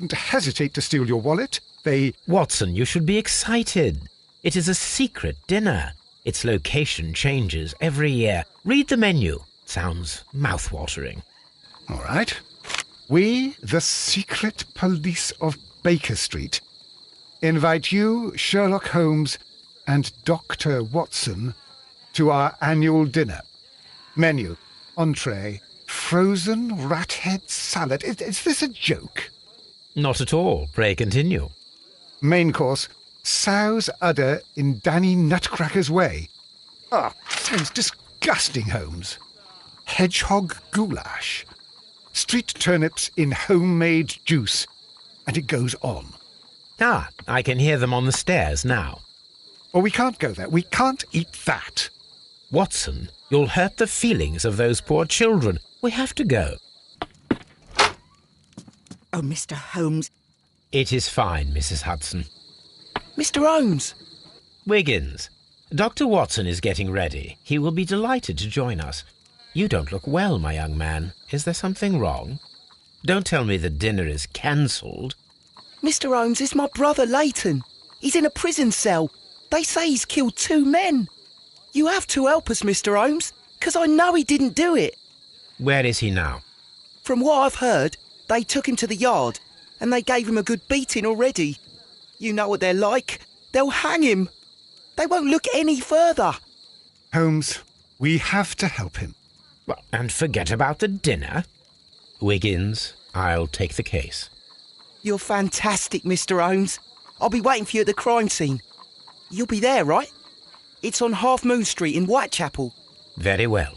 wouldn't hesitate to steal your wallet. They... Watson, you should be excited. It is a secret dinner. Its location changes every year. Read the menu. Sounds mouth-watering. All right. We, the secret police of Baker Street, invite you, Sherlock Holmes, and Dr. Watson to our annual dinner. Menu, entree, frozen rat head salad. Is this a joke? Not at all. Pray continue. Main course, sow's udder in Danny Nutcracker's way. Sounds disgusting, Holmes. Hedgehog goulash. Street turnips in homemade juice. And it goes on. I can hear them on the stairs now. Well, we can't go there. We can't eat that. Watson, you'll hurt the feelings of those poor children. We have to go. Oh, Mr. Holmes. It is fine, Mrs. Hudson. Mr. Holmes! Wiggins, Dr. Watson is getting ready. He will be delighted to join us. You don't look well, my young man. Is there something wrong? Don't tell me the dinner is cancelled. Mr. Holmes, it's my brother Leighton. He's in a prison cell. They say he's killed 2 men. You have to help us, Mr. Holmes, 'cause I know he didn't do it. Where is he now? From what I've heard, they took him to the yard and they gave him a good beating already. You know what they're like. They'll hang him. They won't look any further. Holmes, we have to help him. Well, and forget about the dinner. Wiggins, I'll take the case. You're fantastic, Mr. Holmes. I'll be waiting for you at the crime scene. You'll be there, right? It's on Half Moon Street in Whitechapel. Very well.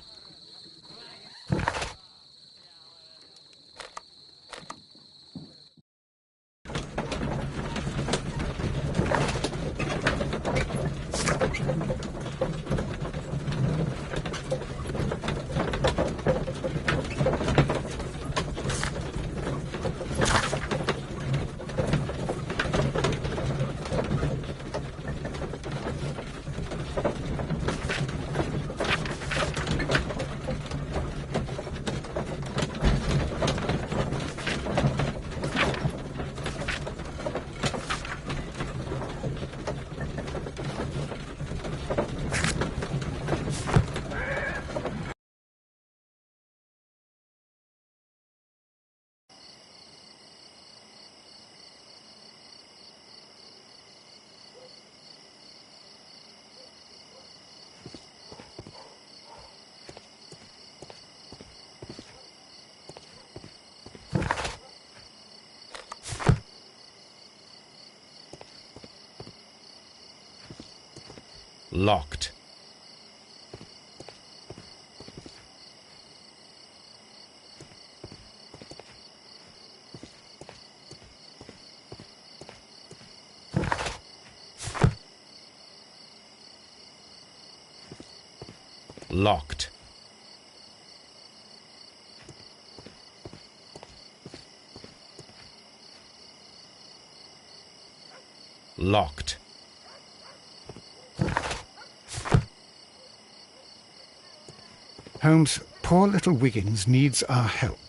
Locked. Locked. Locked. Holmes, poor little Wiggins needs our help.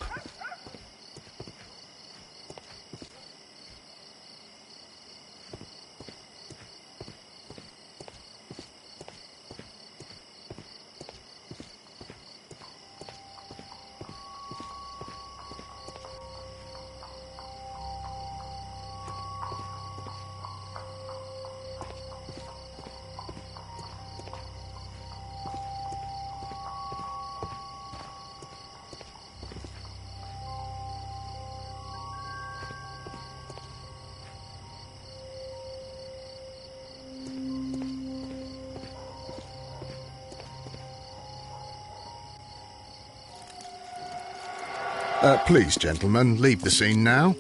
Please, gentlemen, leave the scene now.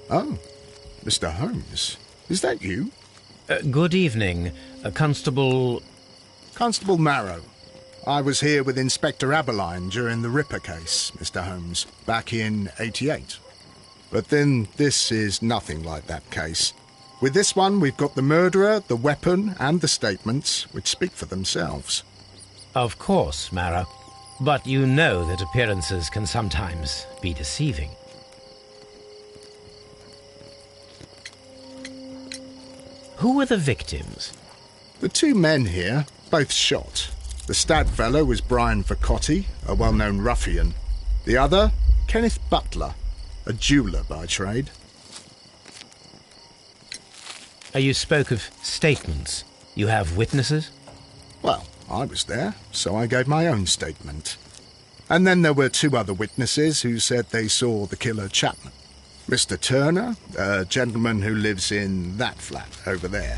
Oh, Mr. Holmes, is that you? Good evening, Constable... Constable Marrow. I was here with Inspector Aberline during the Ripper case, Mr. Holmes, back in '88. But then this is nothing like that case. With this one, we've got the murderer, the weapon, and the statements, which speak for themselves. Of course, Marrow. But you know that appearances can sometimes be deceiving. Who were the victims? The two men here, both shot. The stab fellow was Brian Vacotti, a well-known ruffian. The other, Kenneth Butler, a jeweller by trade. You spoke of statements. You have witnesses? Well, I was there, so I gave my own statement. And then there were two other witnesses who said they saw the killer Chapman. Mr. Turner, a gentleman who lives in that flat over there.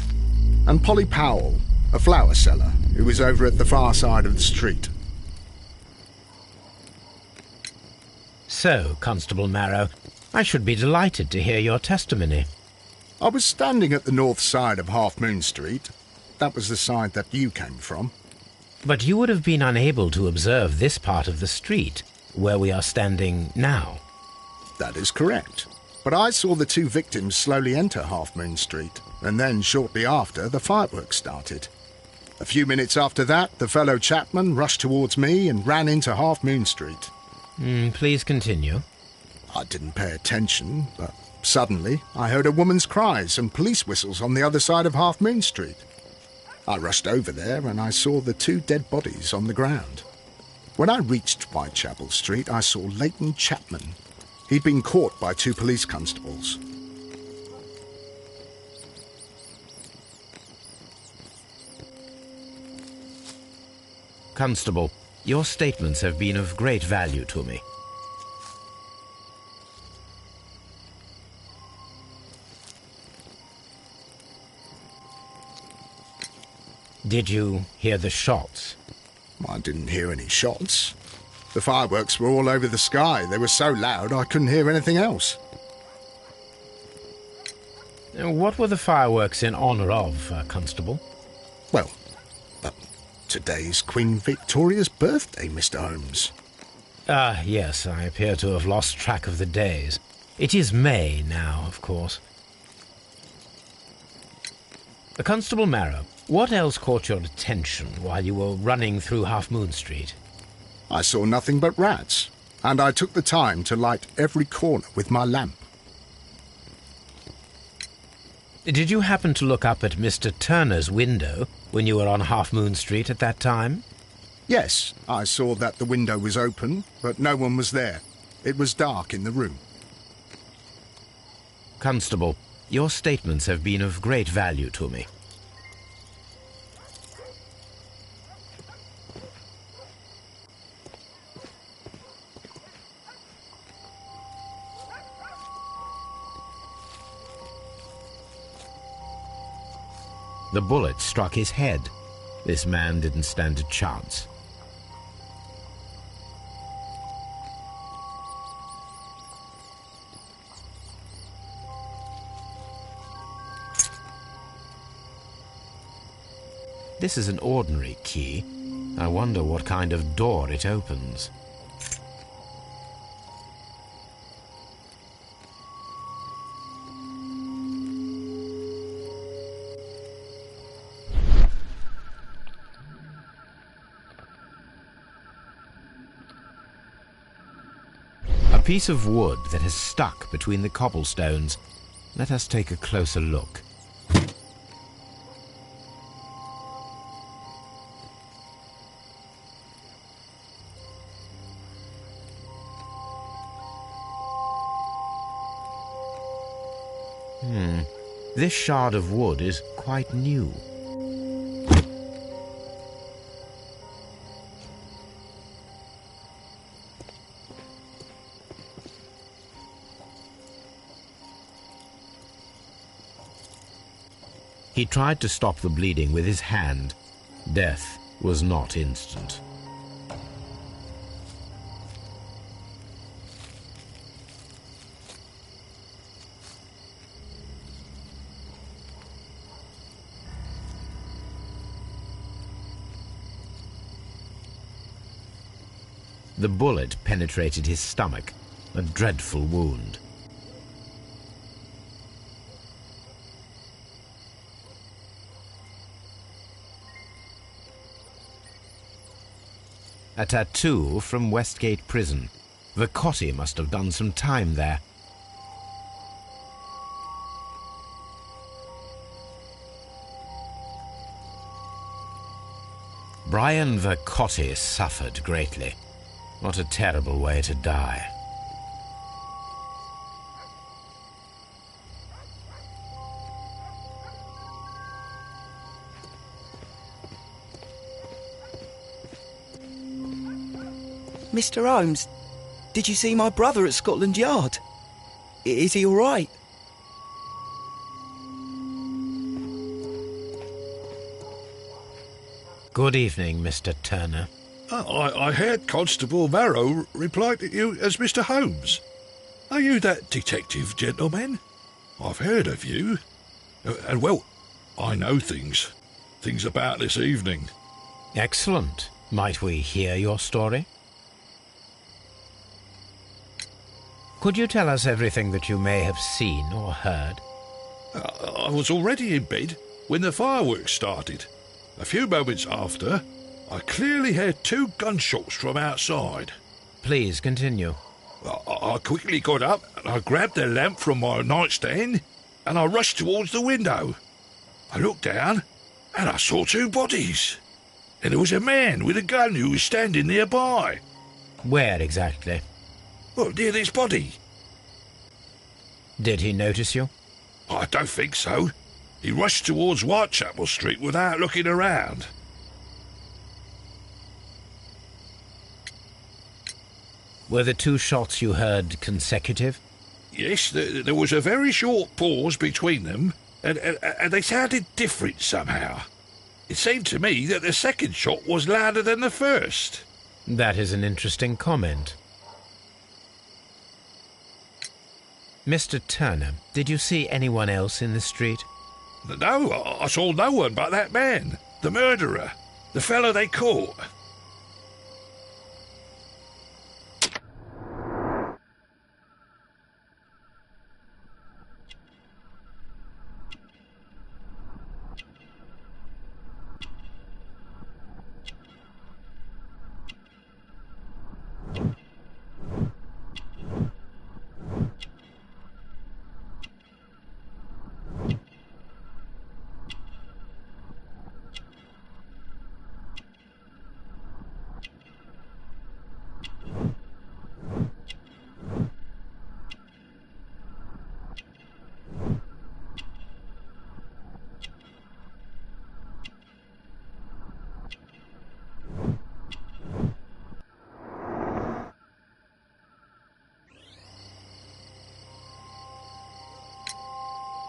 And Polly Powell, a flower seller, who was over at the far side of the street. So, Constable Marrow, I should be delighted to hear your testimony. I was standing at the north side of Half Moon Street. That was the side that you came from. But you would have been unable to observe this part of the street, where we are standing now. That is correct. But I saw the two victims slowly enter Half Moon Street, and then shortly after, the fireworks started. A few minutes after that, the fellow Chapman rushed towards me and ran into Half Moon Street. Please continue. I didn't pay attention, but suddenly I heard a woman's cries and police whistles on the other side of Half Moon Street. I rushed over there and I saw the two dead bodies on the ground. When I reached Whitechapel Street, I saw Leighton Chapman. He'd been caught by two police constables. Constable, your statements have been of great value to me. Did you hear the shots? I didn't hear any shots. The fireworks were all over the sky. They were so loud I couldn't hear anything else. What were the fireworks in honour of, Constable? Well, today's Queen Victoria's birthday, Mr. Holmes. Ah, yes, I appear to have lost track of the days. It is May now, of course. Constable Marrow, what else caught your attention while you were running through Half Moon Street? I saw nothing but rats, and I took the time to light every corner with my lamp. Did you happen to look up at Mr. Turner's window when you were on Half Moon Street at that time? Yes, I saw that the window was open, but no one was there. It was dark in the room. Constable, your statements have been of great value to me. The bullet struck his head. This man didn't stand a chance. This is an ordinary key. I wonder what kind of door it opens. A piece of wood that has stuck between the cobblestones. Let us take a closer look. This shard of wood is quite new. He tried to stop the bleeding with his hand. Death was not instant. The bullet penetrated his stomach, a dreadful wound. A tattoo from Westgate Prison. Vacotti must have done some time there. Brian Vercotti suffered greatly. What a terrible way to die. Mr. Holmes, did you see my brother at Scotland Yard? Is he all right? Good evening, Mr. Turner. I heard Constable Marrow reply to you as Mr. Holmes. Are you that detective gentleman? I've heard of you. And, well, I know things about this evening. Excellent. Might we hear your story? Could you tell us everything that you may have seen or heard? I was already in bed when the fireworks started. A few moments after, I clearly heard 2 gunshots from outside. Please continue. I quickly got up and I grabbed the lamp from my nightstand and I rushed towards the window. I looked down and I saw 2 bodies. And there was a man with a gun who was standing nearby. Where exactly? Well, near this body. Did he notice you? I don't think so. He rushed towards Whitechapel Street without looking around. Were the 2 shots you heard consecutive? Yes, there was a very short pause between them, and they sounded different somehow. It seemed to me that the second shot was louder than the first. That is an interesting comment. Mr. Turner, did you see anyone else in the street? No, I saw no one but that man, the murderer, the fellow they caught.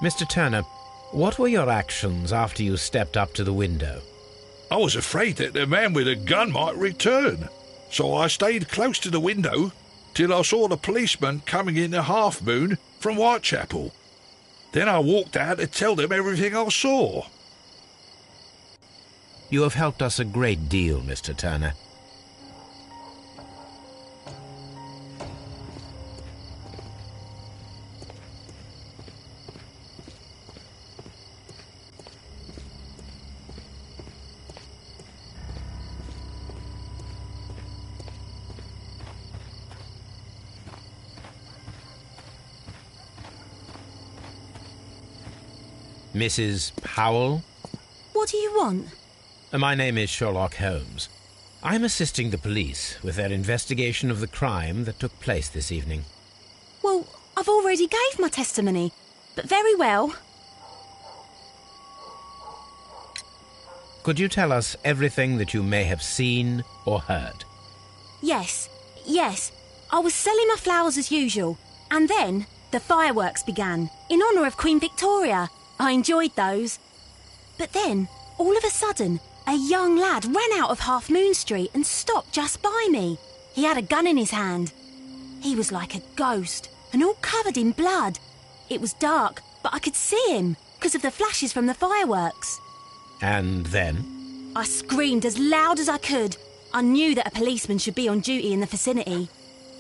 Mr. Turner, what were your actions after you stepped up to the window? I was afraid that the man with a gun might return, so I stayed close to the window till I saw the policeman coming in the Half Moon from Whitechapel. Then I walked out to tell them everything I saw. You have helped us a great deal, Mr. Turner. Mrs. Powell? What do you want? My name is Sherlock Holmes. I'm assisting the police with their investigation of the crime that took place this evening. Well, I've already gave my testimony, but very well. Could you tell us everything that you may have seen or heard? Yes. I was selling my flowers as usual, and then the fireworks began, in honour of Queen Victoria. I enjoyed those. But then, all of a sudden, a young lad ran out of Half Moon Street and stopped just by me. He had a gun in his hand. He was like a ghost, and all covered in blood. It was dark, but I could see him, because of the flashes from the fireworks. And then? I screamed as loud as I could. I knew that a policeman should be on duty in the vicinity.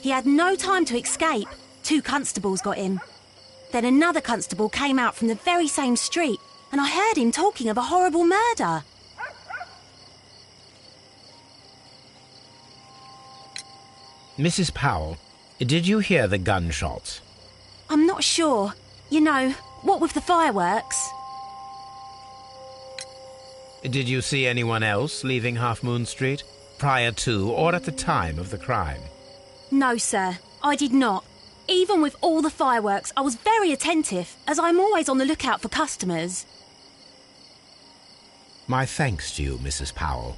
He had no time to escape. 2 constables got him. Then another constable came out from the very same street, and I heard him talking of a horrible murder. Mrs. Powell, did you hear the gunshots? I'm not sure. You know, what with the fireworks? Did you see anyone else leaving Half Moon Street, prior to or at the time of the crime? No, sir, I did not. Even with all the fireworks, I was very attentive, as I'm always on the lookout for customers. My thanks to you, Mrs. Powell.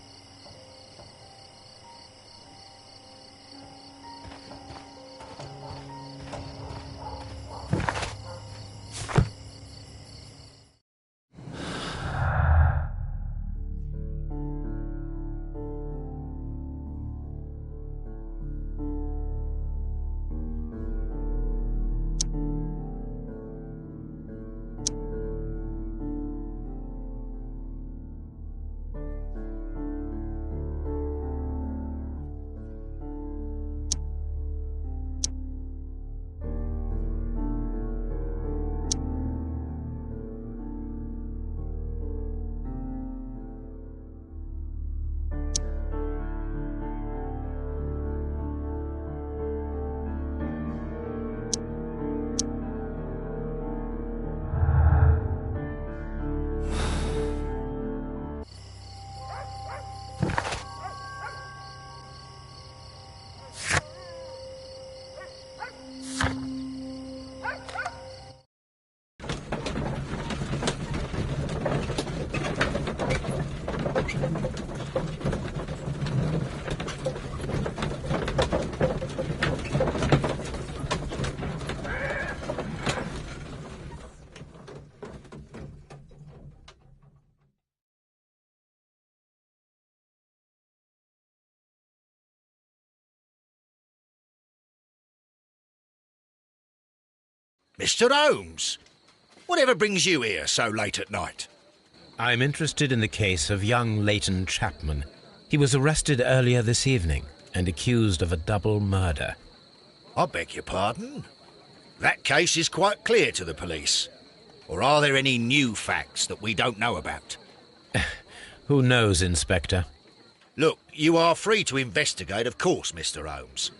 Mr. Holmes, whatever brings you here so late at night? I'm interested in the case of young Leighton Chapman. He was arrested earlier this evening and accused of a double murder. I beg your pardon? That case is quite clear to the police. Or are there any new facts that we don't know about? Who knows, Inspector? Look, you are free to investigate, of course, Mr. Holmes.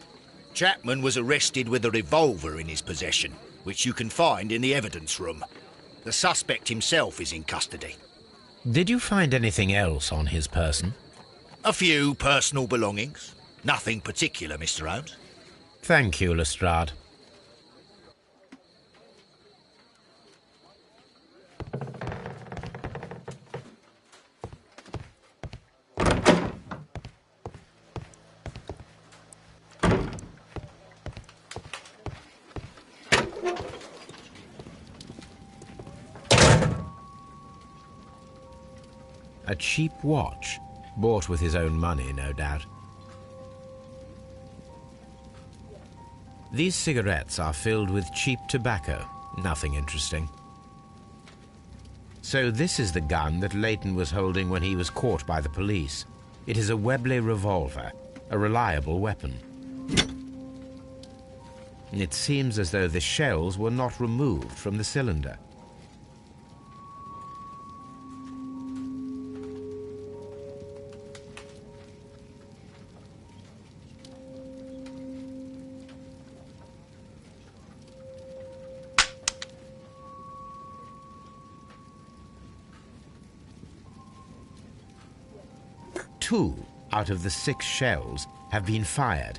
Chapman was arrested with a revolver in his possession, which you can find in the evidence room. The suspect himself is in custody. Did you find anything else on his person? A few personal belongings. Nothing particular, Mr. Holmes. Thank you, Lestrade. A cheap watch, bought with his own money, no doubt. These cigarettes are filled with cheap tobacco, nothing interesting. So this is the gun that Leighton was holding when he was caught by the police. It is a Webley revolver, a reliable weapon. It seems as though the shells were not removed from the cylinder. Two out of the 6 shells have been fired.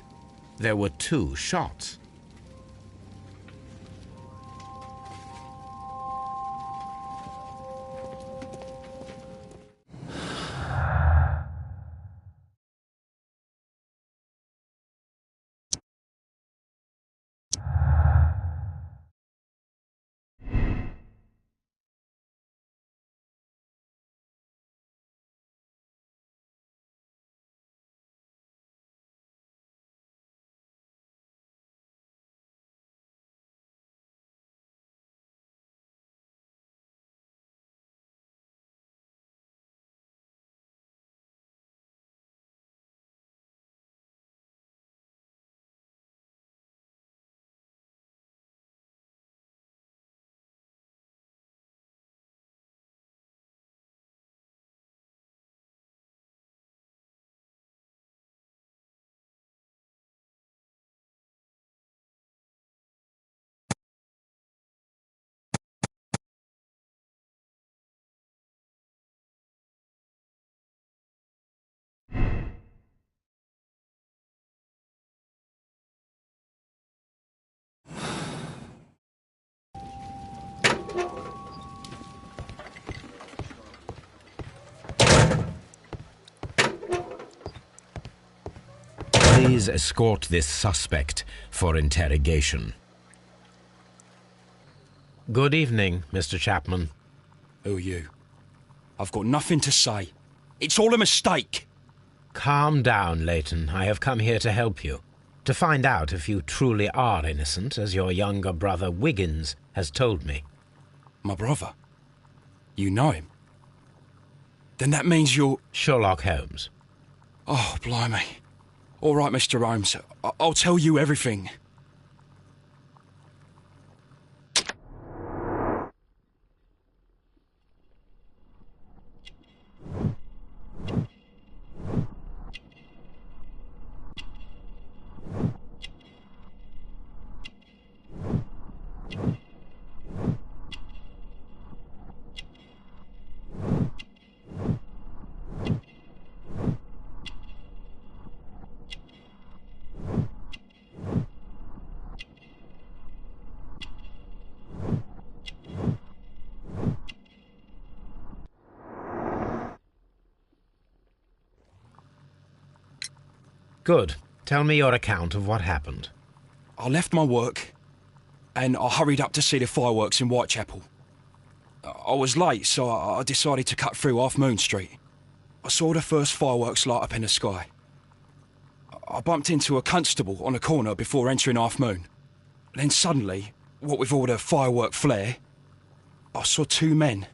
There were 2 shots. Please escort this suspect for interrogation. Good evening, Mr. Chapman. Who are you? I've got nothing to say. It's all a mistake. Calm down, Leighton. I have come here to help you. To find out if you truly are innocent, as your younger brother Wiggins has told me. My brother? You know him? Then that means you're... Sherlock Holmes. Oh, blimey. All right, Mr. Holmes. I'll tell you everything. Good. Tell me your account of what happened. I left my work and I hurried up to see the fireworks in Whitechapel. I was late, so I decided to cut through Half Moon Street. I saw the first fireworks light up in the sky. I bumped into a constable on a corner before entering Half Moon. Then suddenly, what with all the firework flare, I saw two men.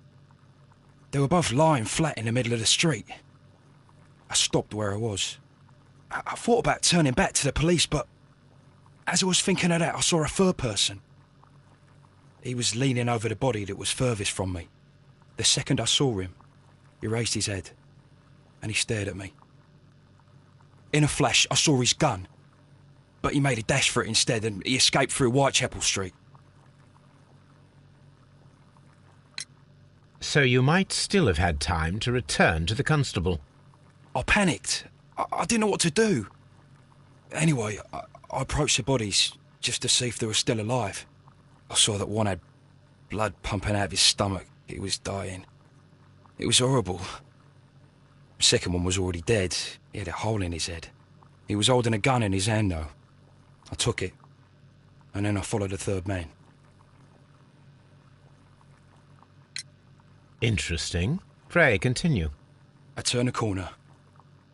They were both lying flat in the middle of the street. I stopped where I was. I thought about turning back to the police, but as I was thinking of that, I saw a third person. He was leaning over the body that was furthest from me. The second I saw him, he raised his head and he stared at me. In a flash, I saw his gun, but he made a dash for it instead and he escaped through Whitechapel Street. So you might still have had time to return to the constable. I panicked. I didn't know what to do. Anyway, I approached the bodies just to see if they were still alive. I saw that one had blood pumping out of his stomach. He was dying. It was horrible. The second one was already dead. He had a hole in his head. He was holding a gun in his hand, though. I took it, and then I followed the third man. Interesting. Pray, continue. I turned a corner,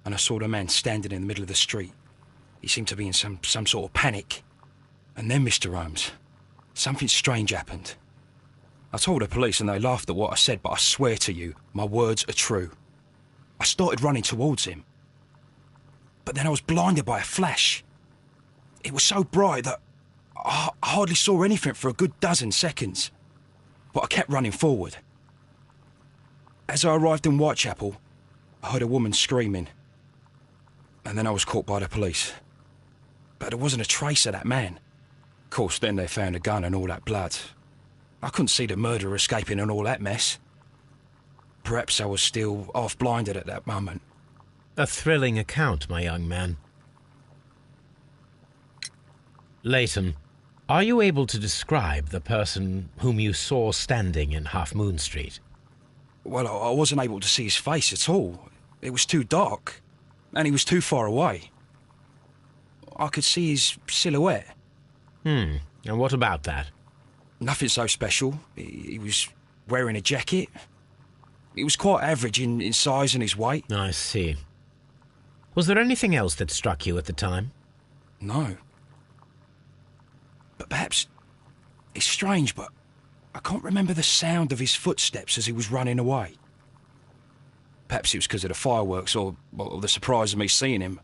and I saw the man standing in the middle of the street. He seemed to be in some sort of panic. And then, Mr. Holmes, something strange happened. I told the police and they laughed at what I said, but I swear to you, my words are true. I started running towards him. But then I was blinded by a flash. It was so bright that I hardly saw anything for a good dozen seconds. But I kept running forward. As I arrived in Whitechapel, I heard a woman screaming. And then I was caught by the police. But there wasn't a trace of that man. Of course, then they found a gun and all that blood. I couldn't see the murderer escaping and all that mess. Perhaps I was still half-blinded at that moment. A thrilling account, my young man. Leighton, are you able to describe the person whom you saw standing in Half Moon Street? Well, I wasn't able to see his face at all. It was too dark, and he was too far away. I could see his silhouette. And what about that? Nothing so special. He was wearing a jacket. He was quite average in size and his weight. I see. Was there anything else that struck you at the time? No. But perhaps it's strange, but I can't remember the sound of his footsteps as he was running away. Perhaps it was because of the fireworks or the surprise of me seeing him.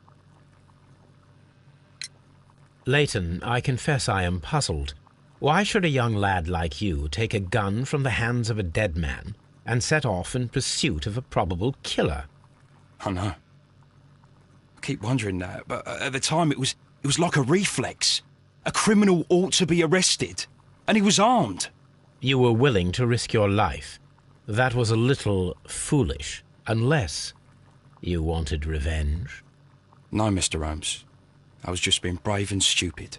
Leighton, I confess I am puzzled. Why should a young lad like you take a gun from the hands of a dead man and set off in pursuit of a probable killer? I know. I keep wondering that, but at the time it was like a reflex. A criminal ought to be arrested, and he was armed. You were willing to risk your life. That was a little foolish, unless you wanted revenge. No, Mr. Holmes. I was just being brave and stupid.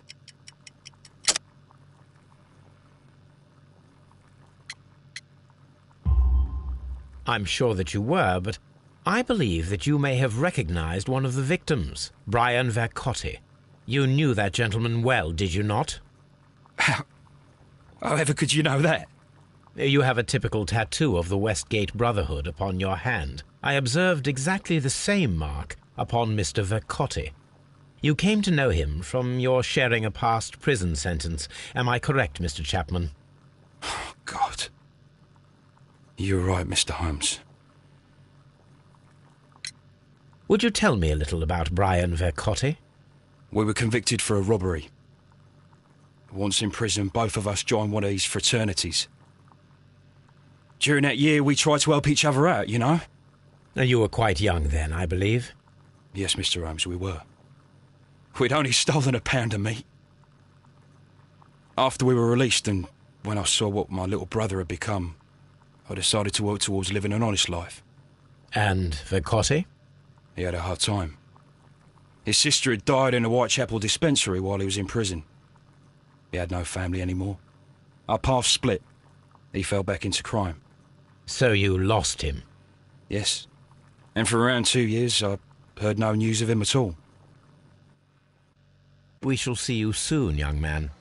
I'm sure that you were, but I believe that you may have recognized one of the victims, Brian Vercotti. You knew that gentleman well, did you not? However could you know that? You have a typical tattoo of the Westgate Brotherhood upon your hand. I observed exactly the same mark upon Mr. Vercotti. You came to know him from your sharing a past prison sentence. Am I correct, Mr. Chapman? Oh, God. You're right, Mr. Holmes. Would you tell me a little about Brian Vercotti? We were convicted for a robbery. Once in prison, both of us joined one of these fraternities. During that year, we tried to help each other out, you know? You were quite young then, I believe. Yes, Mr. Holmes, we were. We'd only stolen a pound of meat. After we were released, and when I saw what my little brother had become, I decided to work towards living an honest life. And Vercotti? He had a hard time. His sister had died in a Whitechapel dispensary while he was in prison. He had no family anymore. Our paths split. He fell back into crime. So you lost him? Yes. And for around 2 years, I heard no news of him at all. We shall see you soon, young man.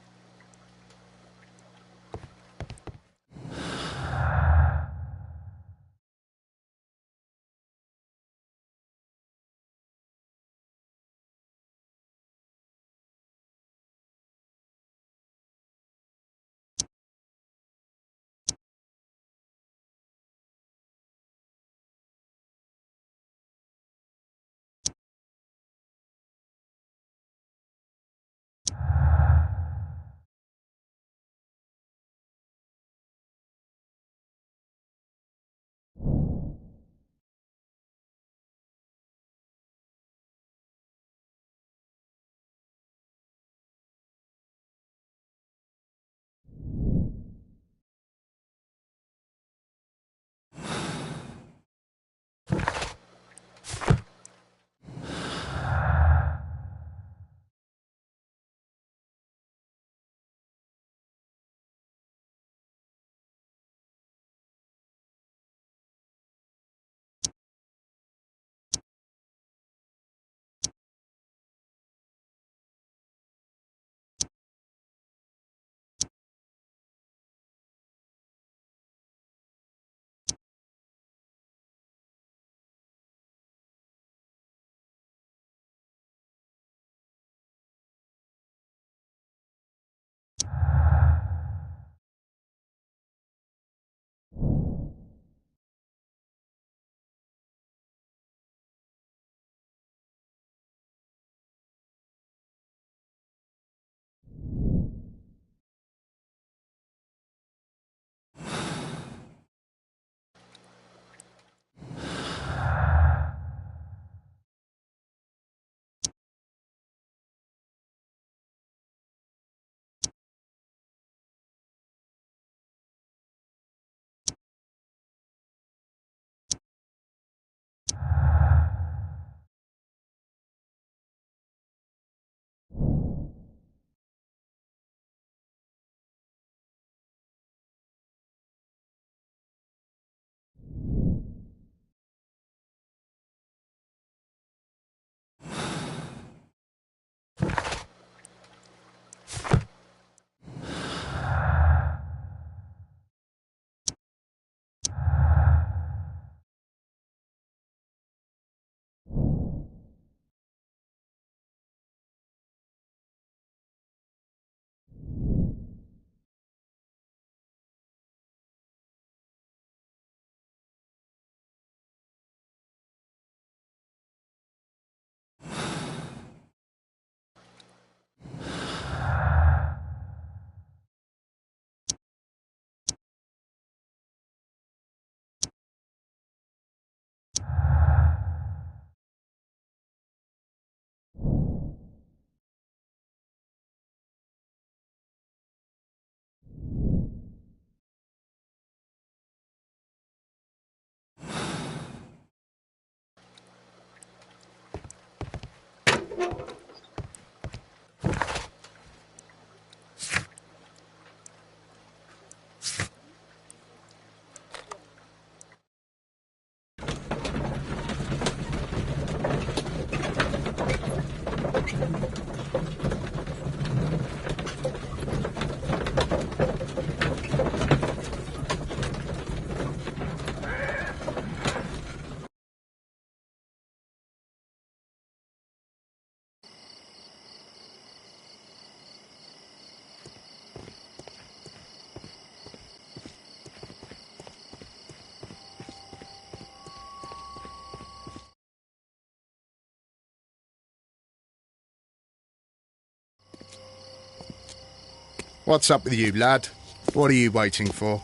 What's up with you, lad? What are you waiting for?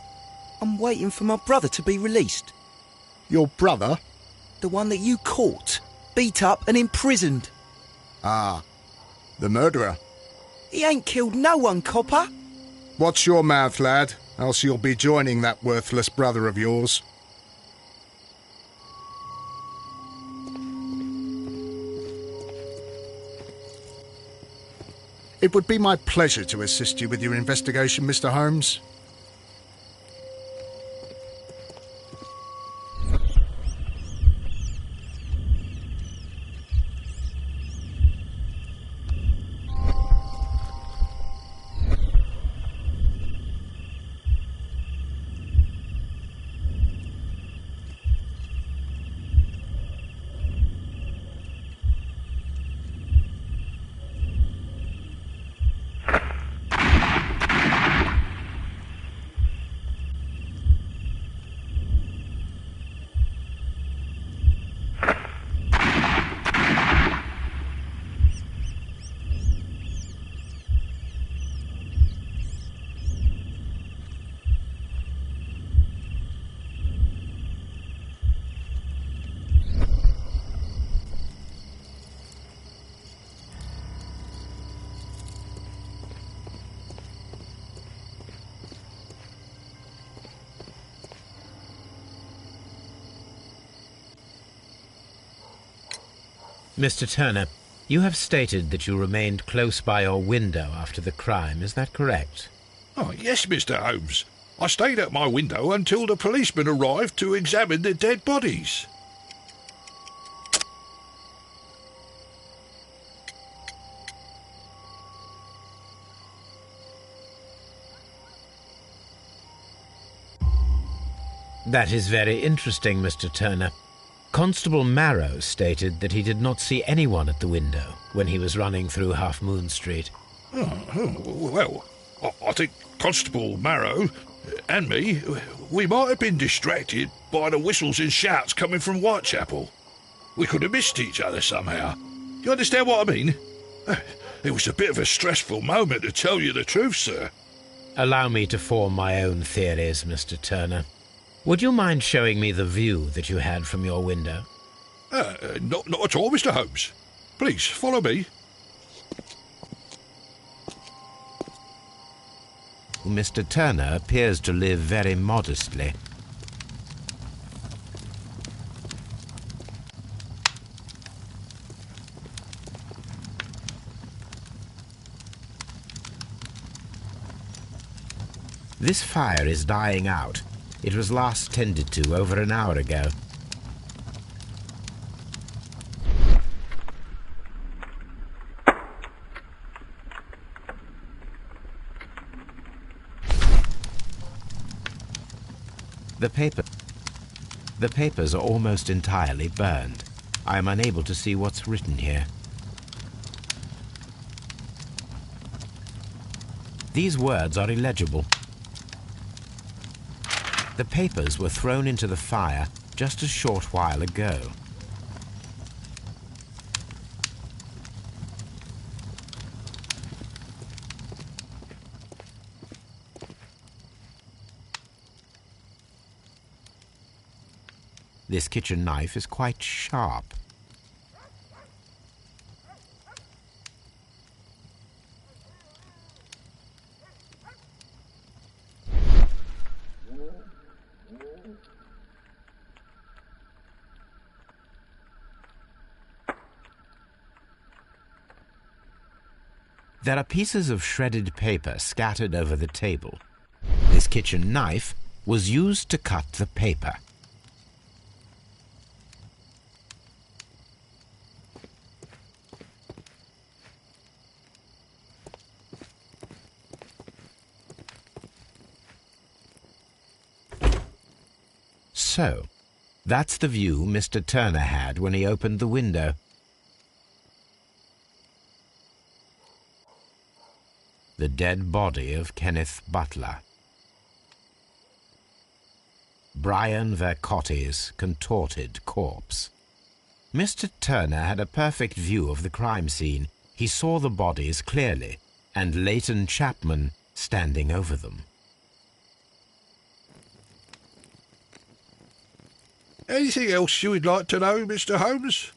I'm waiting for my brother to be released. Your brother? The one that you caught, beat up and imprisoned. Ah, the murderer. He ain't killed no one, copper. Watch your mouth, lad, else you'll be joining that worthless brother of yours. It would be my pleasure to assist you with your investigation, Mr. Holmes. Mr. Turner, you have stated that you remained close by your window after the crime, is that correct? Oh, yes, Mr. Holmes. I stayed at my window until the policeman arrived to examine the dead bodies. That is very interesting, Mr. Turner. Constable Marrow stated that he did not see anyone at the window when he was running through Half Moon Street. Well, I think Constable Marrow and me, we might have been distracted by the whistles and shouts coming from Whitechapel. We could have missed each other somehow. You understand what I mean? It was a bit of a stressful moment, to tell you the truth, sir. Allow me to form my own theories, Mr. Turner. Would you mind showing me the view that you had from your window? Not at all, Mr. Holmes. Please, follow me. Mr. Turner appears to live very modestly. This fire is dying out. It was last tended to over an hour ago. The papers are almost entirely burned. I am unable to see what's written here. These words are illegible. The papers were thrown into the fire just a short while ago. This kitchen knife is quite sharp. There are pieces of shredded paper scattered over the table. This kitchen knife was used to cut the paper. So, that's the view Mr. Turner had when he opened the window. The dead body of Kenneth Butler. Brian Vercotti's contorted corpse. Mr. Turner had a perfect view of the crime scene. He saw the bodies clearly, and Leighton Chapman standing over them. Anything else you would like to know, Mr. Holmes?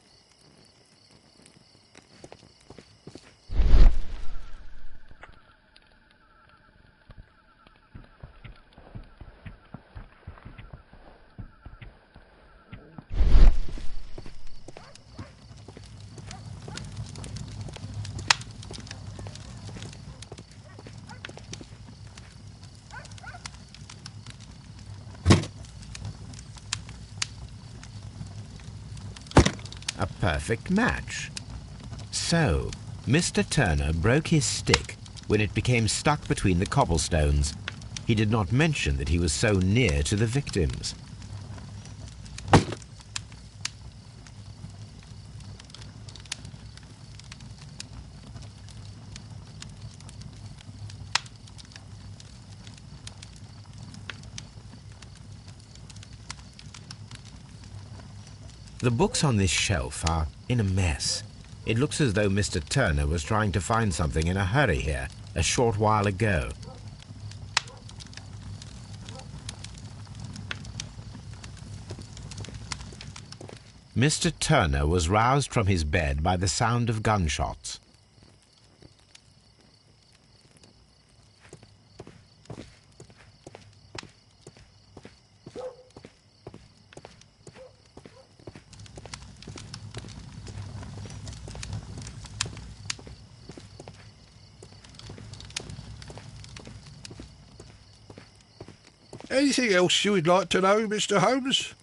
A perfect match. So, Mr. Turner broke his stick when it became stuck between the cobblestones. He did not mention that he was so near to the victims. The books on this shelf are in a mess. It looks as though Mr. Turner was trying to find something in a hurry here a short while ago. Mr. Turner was roused from his bed by the sound of gunshots. Anything else you would like to know, Mr. Holmes?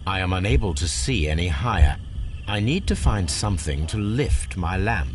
I am unable to see any higher. I need to find something to lift my lamp.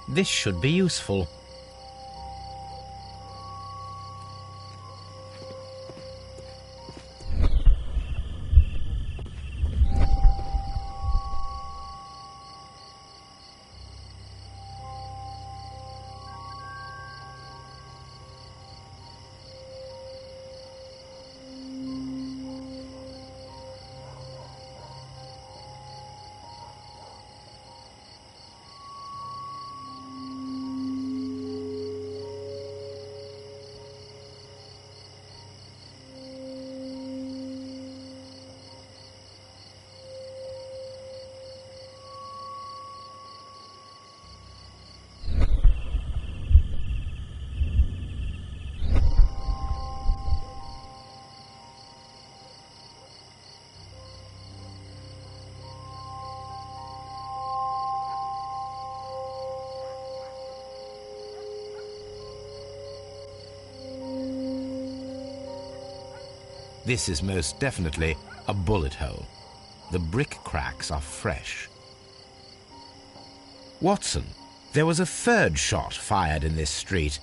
This should be useful. This is most definitely a bullet hole. The brick cracks are fresh. Watson, there was a third shot fired in this street.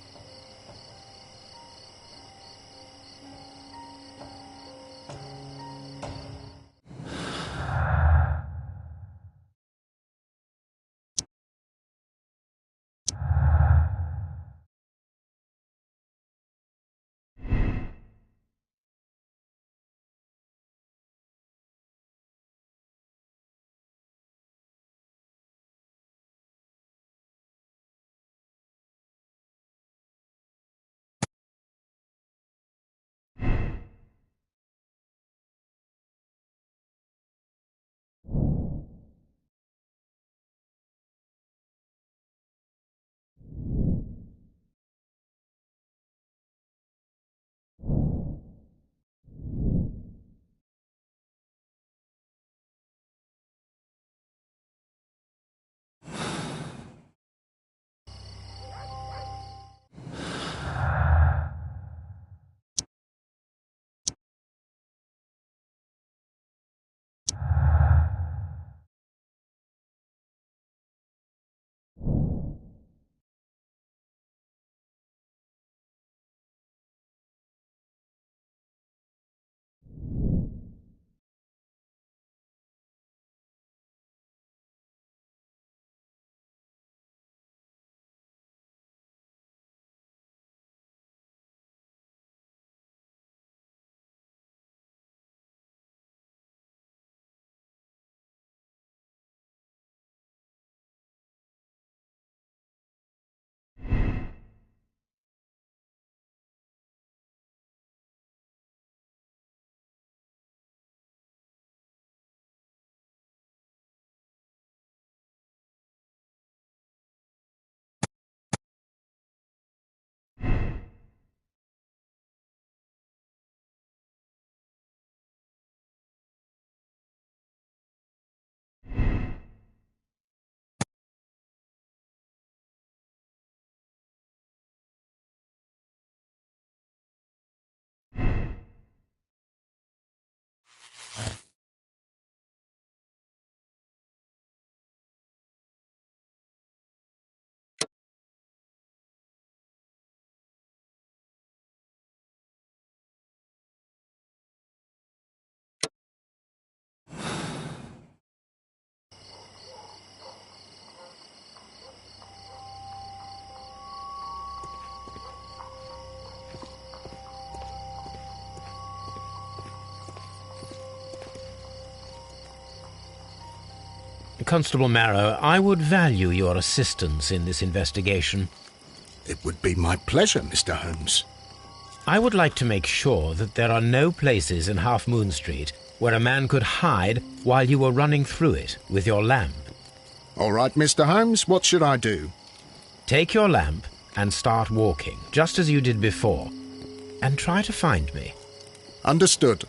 Constable Marrow, I would value your assistance in this investigation. It would be my pleasure, Mr. Holmes. I would like to make sure that there are no places in Half Moon Street where a man could hide while you were running through it with your lamp. All right, Mr. Holmes, what should I do? Take your lamp and start walking, just as you did before, and try to find me. Understood.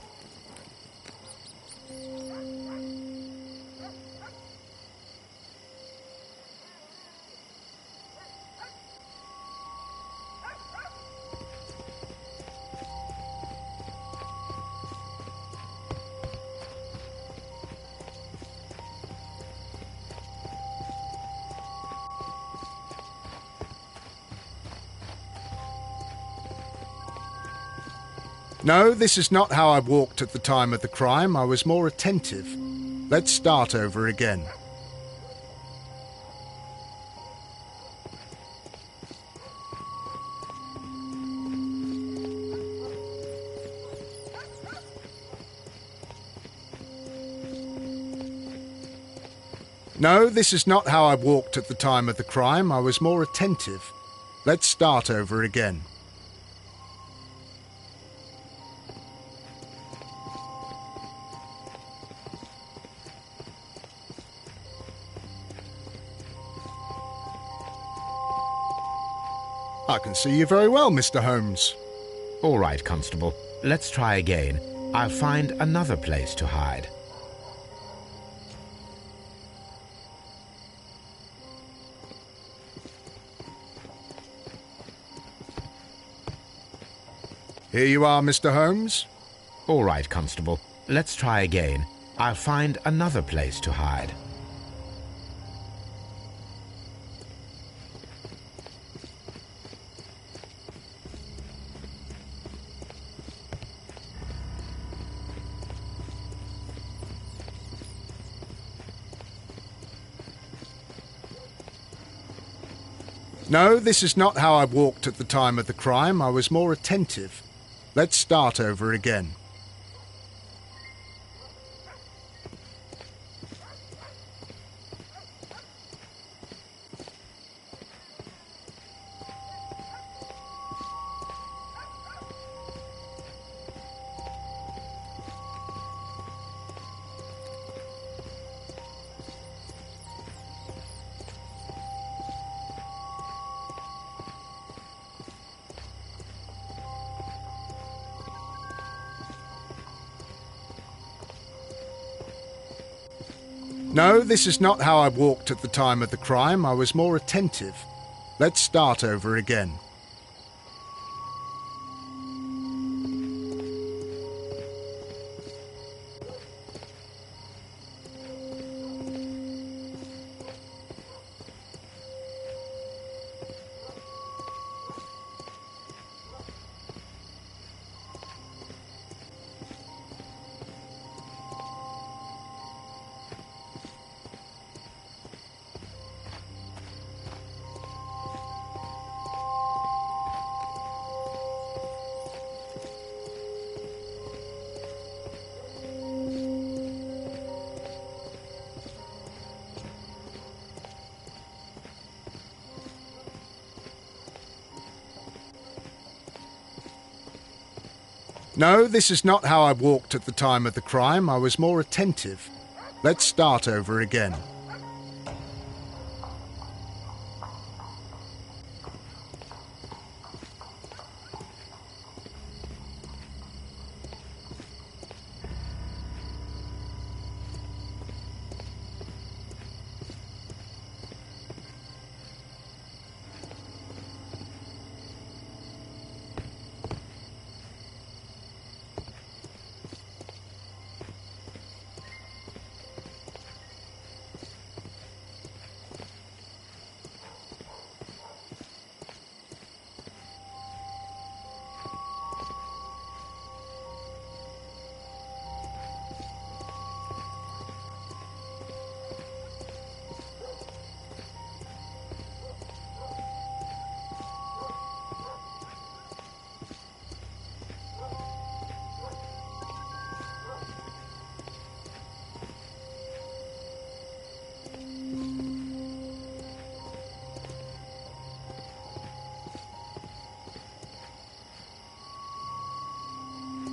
No, this is not how I walked at the time of the crime. I was more attentive. Let's start over again. No, this is not how I walked at the time of the crime. I was more attentive. Let's start over again. I can see you very well, Mr. Holmes. All right, Constable. Let's try again. I'll find another place to hide. Here you are, Mr. Holmes. All right, Constable. Let's try again. I'll find another place to hide. No, this is not how I walked at the time of the crime. I was more attentive. Let's start over again. No, this is not how I walked at the time of the crime. I was more attentive. Let's start over again. No, this is not how I walked at the time of the crime. I was more attentive. Let's start over again.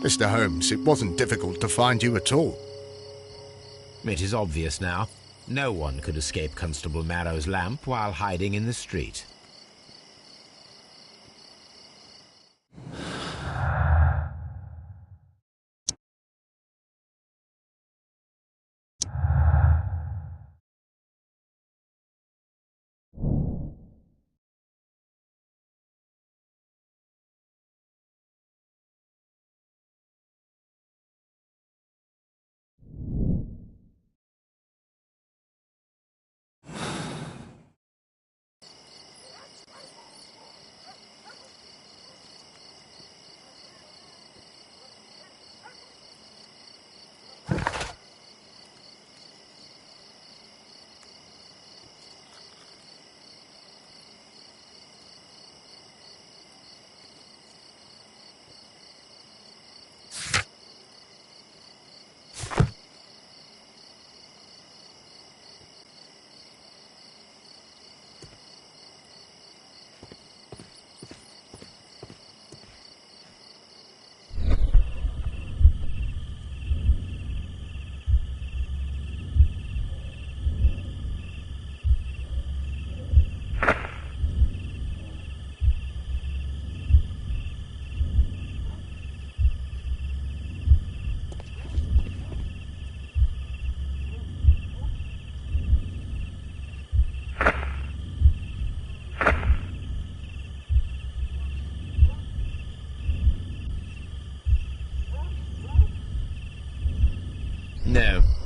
Mr. Holmes, it wasn't difficult to find you at all. It is obvious now. No one could escape Constable Marrow's lamp while hiding in the street.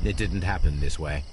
It didn't happen this way.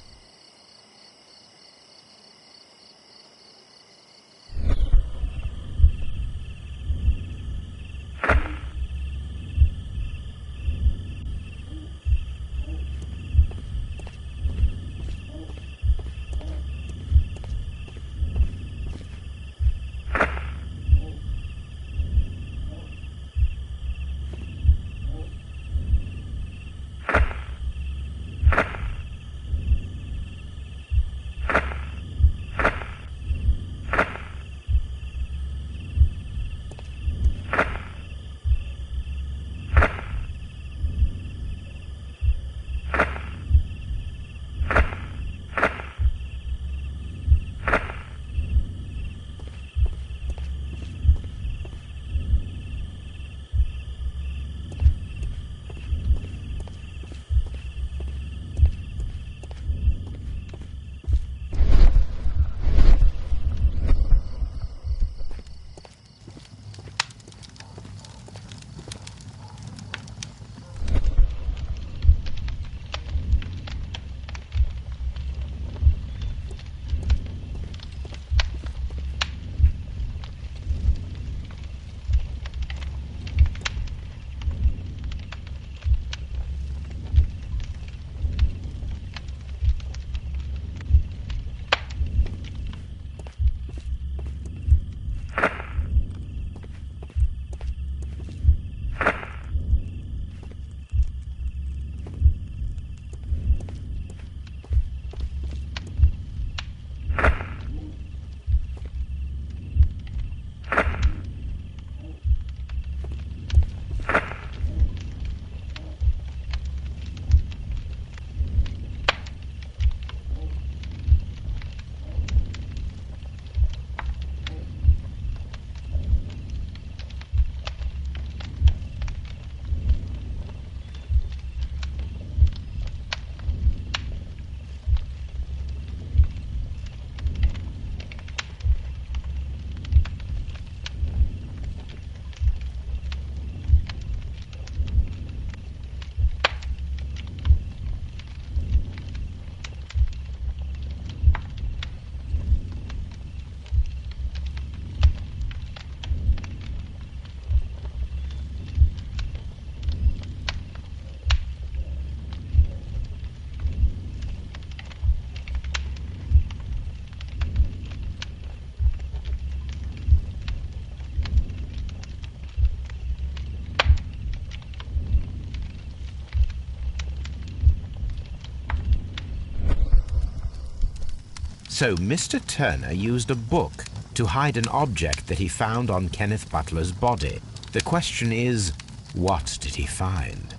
So Mr. Turner used a book to hide an object that he found on Kenneth Butler's body. The question is, what did he find?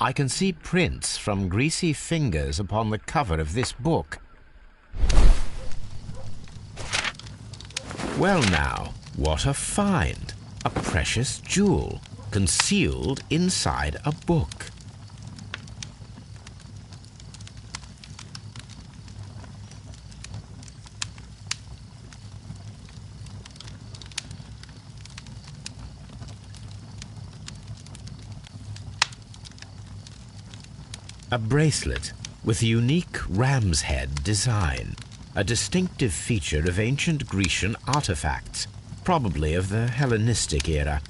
I can see prints from greasy fingers upon the cover of this book. Well now, what a find! A precious jewel concealed inside a book. A bracelet with a unique ram's head design, a distinctive feature of ancient Grecian artifacts, probably of the Hellenistic era.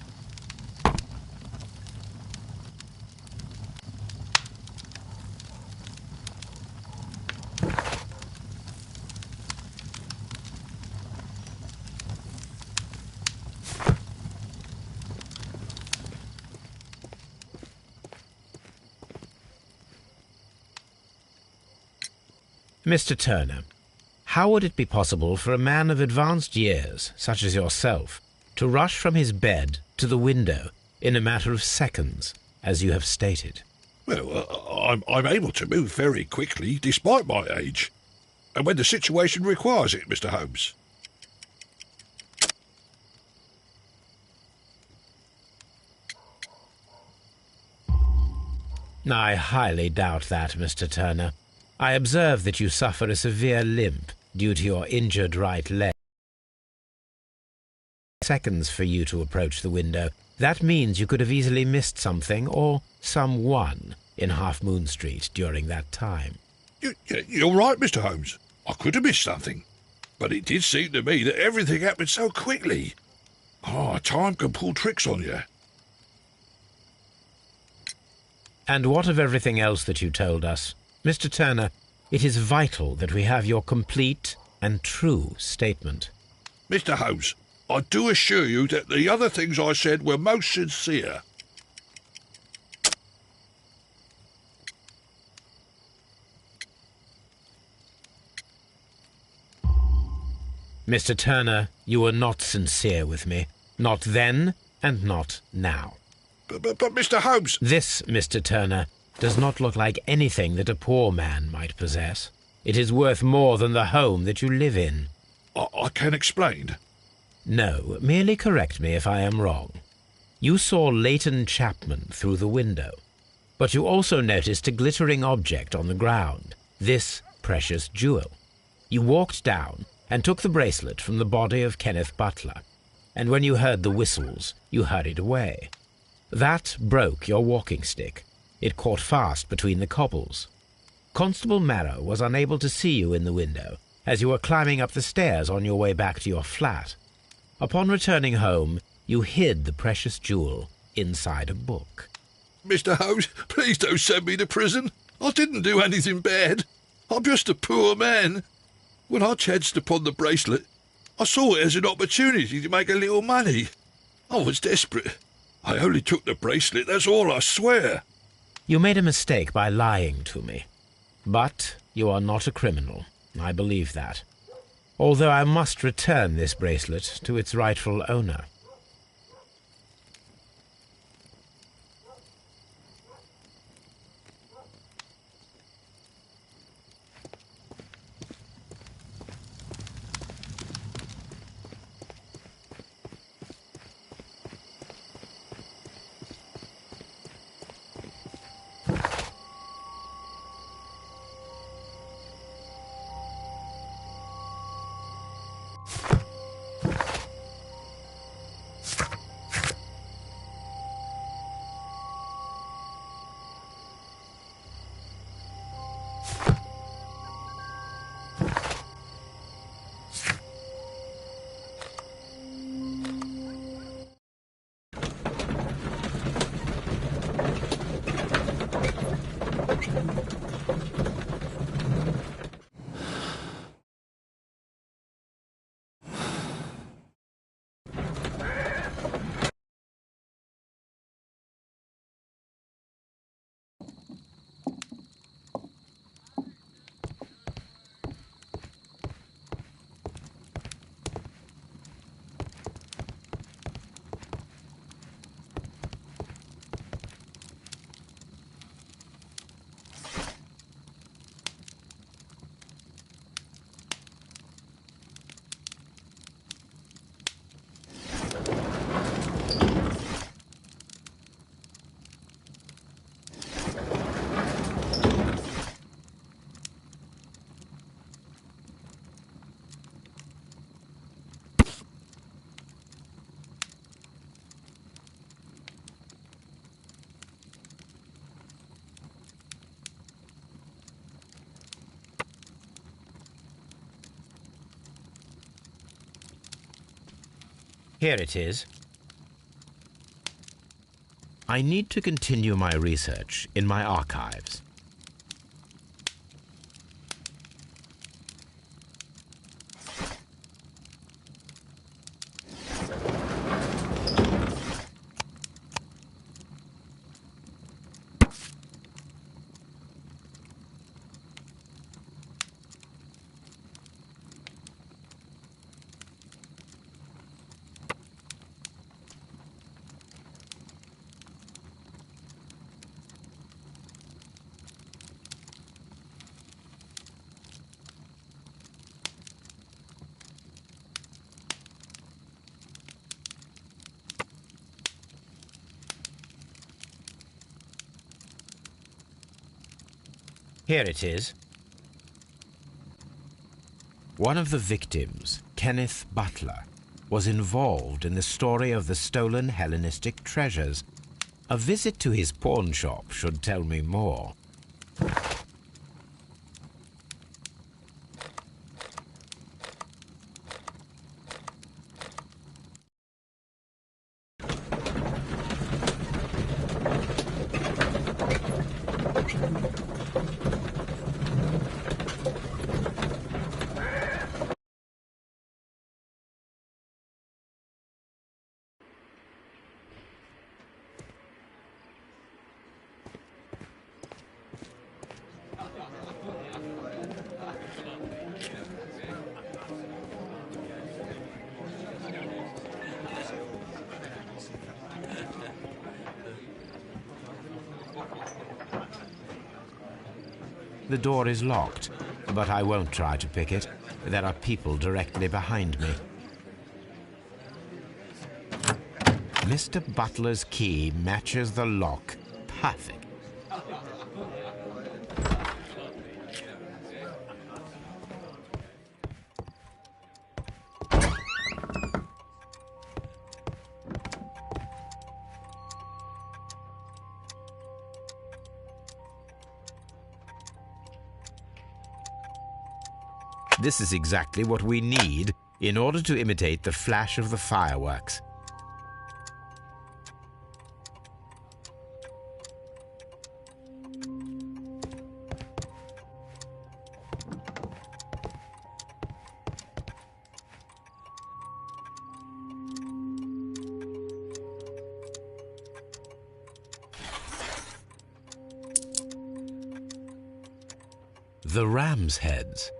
Mr. Turner, how would it be possible for a man of advanced years, such as yourself, to rush from his bed to the window in a matter of seconds, as you have stated? Well, I'm able to move very quickly, despite my age, and when the situation requires it, Mr. Holmes. I highly doubt that, Mr. Turner. I observe that you suffer a severe limp, due to your injured right leg. Seconds for you to approach the window. That means you could have easily missed something or someone in Half Moon Street during that time. You're right, Mr. Holmes. I could have missed something. But it did seem to me that everything happened so quickly. Time can pull tricks on you. And what of everything else that you told us? Mr. Turner, it is vital that we have your complete and true statement. Mr. Holmes, I do assure you that the other things I said were most sincere. Mr. Turner, you were not sincere with me. Not then and not now. But Mr. Holmes... This, Mr. Turner, does not look like anything that a poor man might possess. It is worth more than the home that you live in. I can explain. No, merely correct me if I am wrong. You saw Leighton Chapman through the window, but you also noticed a glittering object on the ground, this precious jewel. You walked down and took the bracelet from the body of Kenneth Butler, and when you heard the whistles, you hurried away. That broke your walking stick. It caught fast between the cobbles. Constable Marrow was unable to see you in the window as you were climbing up the stairs on your way back to your flat. Upon returning home, you hid the precious jewel inside a book. Mr. Holmes, please don't send me to prison. I didn't do anything bad. I'm just a poor man. When I chanced upon the bracelet, I saw it as an opportunity to make a little money. I was desperate. I only took the bracelet, that's all, I swear. You made a mistake by lying to me. But you are not a criminal. I believe that. Although I must return this bracelet to its rightful owner. Here it is. I need to continue my research in my archives. Here it is. One of the victims, Kenneth Butler, was involved in the story of the stolen Hellenistic treasures. A visit to his pawn shop should tell me more. The door is locked, but I won't try to pick it. There are people directly behind me. Mr. Butler's key matches the lock. Perfect. This is exactly what we need in order to imitate the flash of the fireworks. The ram's heads.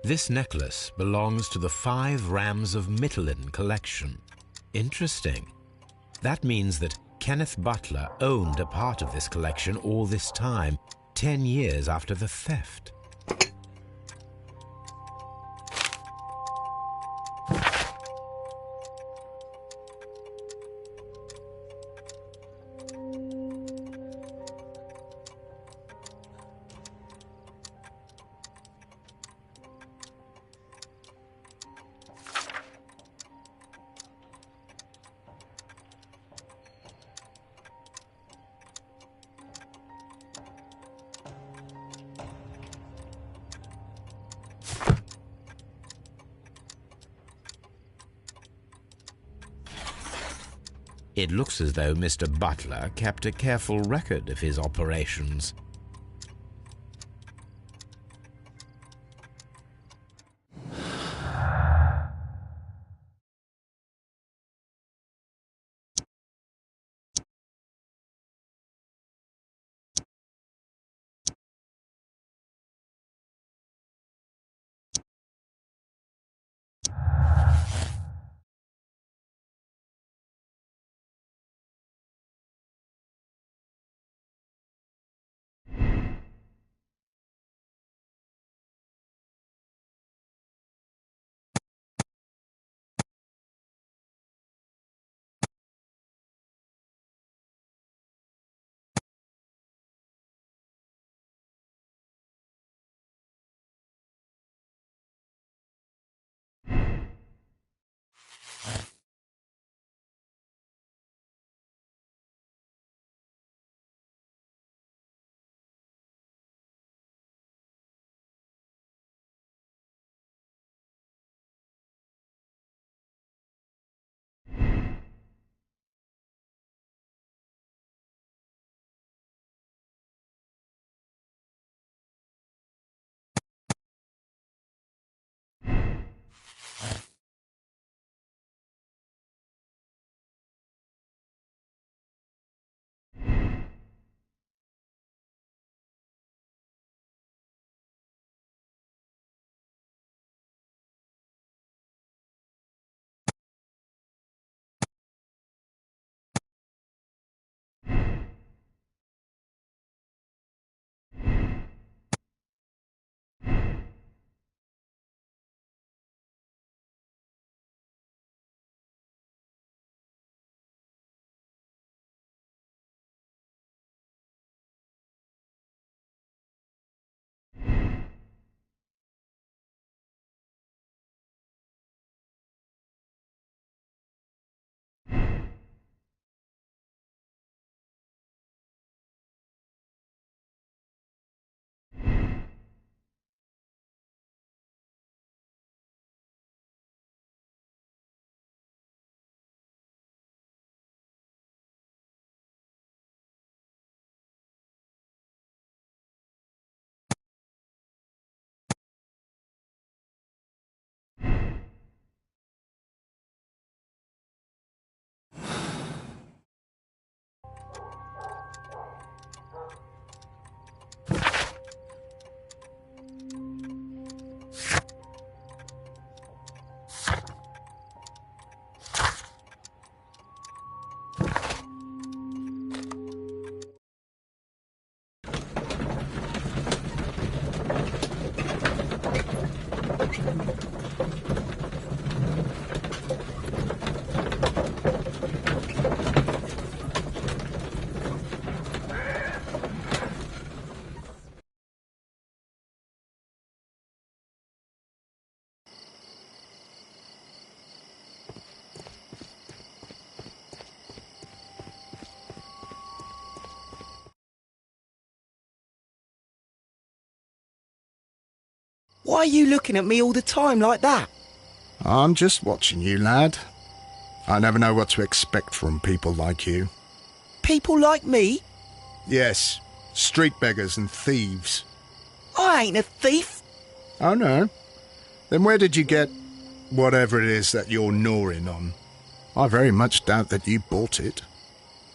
This necklace belongs to the 5 Rams of Mittelin collection. Interesting. That means that Kenneth Butler owned a part of this collection all this time, 10 years after the theft. It looks as though Mr. Butler kept a careful record of his operations. Why are you looking at me all the time like that? I'm just watching you, lad. I never know what to expect from people like you. People like me? Yes, street beggars and thieves. I ain't a thief. Oh, no? Then where did you get whatever it is that you're gnawing on? I very much doubt that you bought it.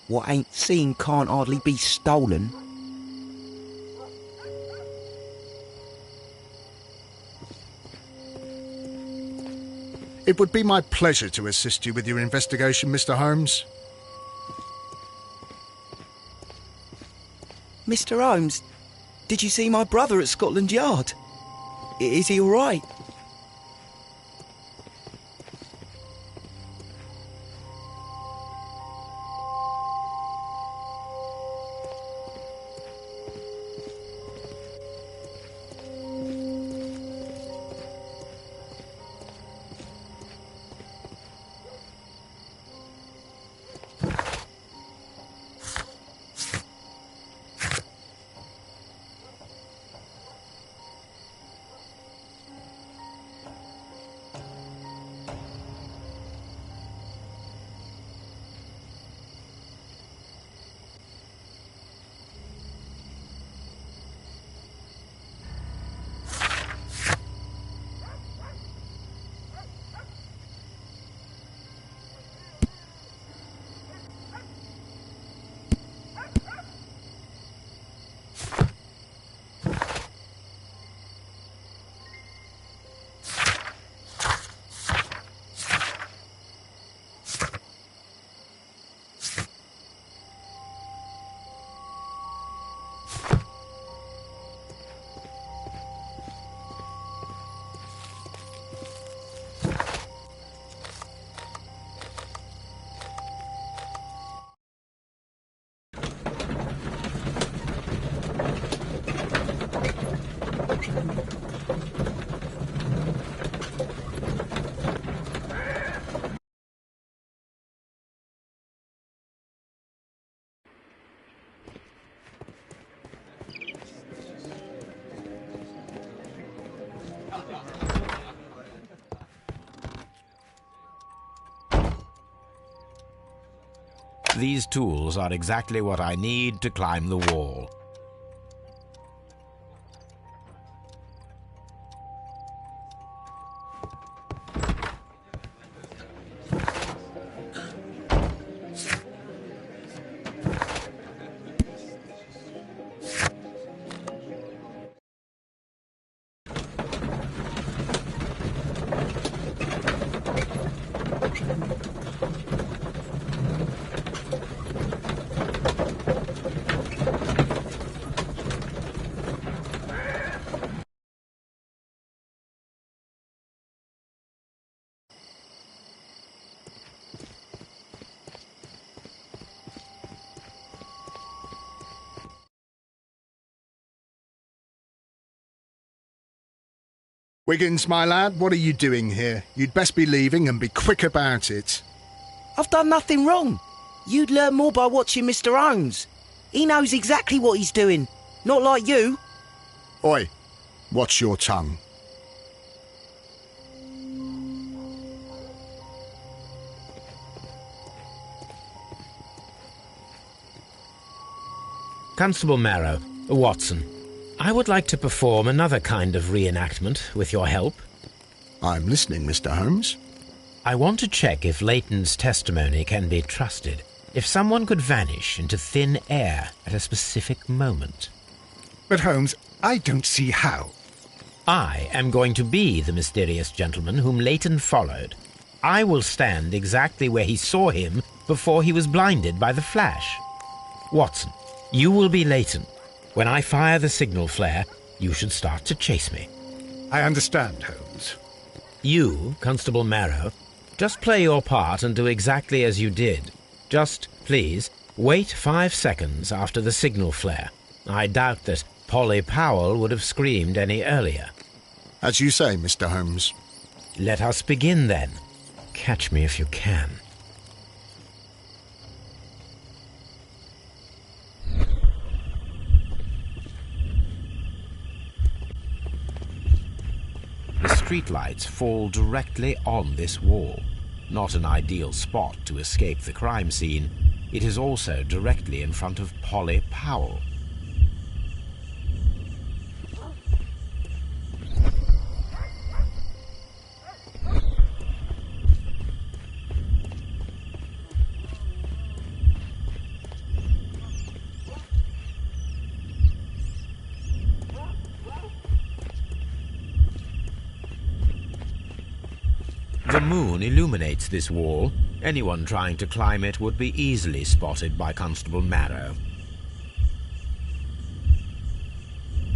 What ain't seen can't hardly be stolen. It would be my pleasure to assist you with your investigation, Mr. Holmes. Mr. Holmes, did you see my brother at Scotland Yard? Is he all right? These tools are exactly what I need to climb the wall. Wiggins, my lad, what are you doing here? You'd best be leaving and be quick about it. I've done nothing wrong. You'd learn more by watching Mr. Holmes. He knows exactly what he's doing. Not like you. Oi, watch your tongue. Constable Marrow, Watson, I would like to perform another kind of reenactment with your help. I'm listening, Mr. Holmes. I want to check if Leighton's testimony can be trusted. If someone could vanish into thin air at a specific moment. But Holmes, I don't see how. I am going to be the mysterious gentleman whom Leighton followed. I will stand exactly where he saw him before he was blinded by the flash. Watson, you will be Leighton. When I fire the signal flare, you should start to chase me. I understand, Holmes. You, Constable Marrow, just play your part and do exactly as you did. Just, please, wait 5 seconds after the signal flare. I doubt that Polly Powell would have screamed any earlier. As you say, Mr. Holmes. Let us begin, then. Catch me if you can. streetlights fall directly on this wall. Not an ideal spot to escape the crime scene. It is also directly in front of Polly Powell. The moon illuminates this wall. Anyone trying to climb it would be easily spotted by Constable Marrow.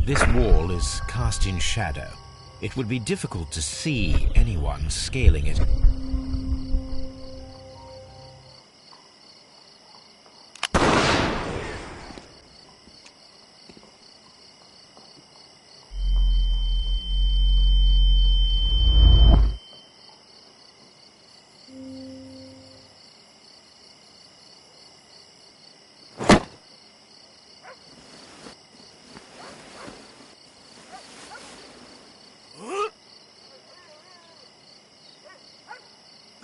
This wall is cast in shadow. It would be difficult to see anyone scaling it.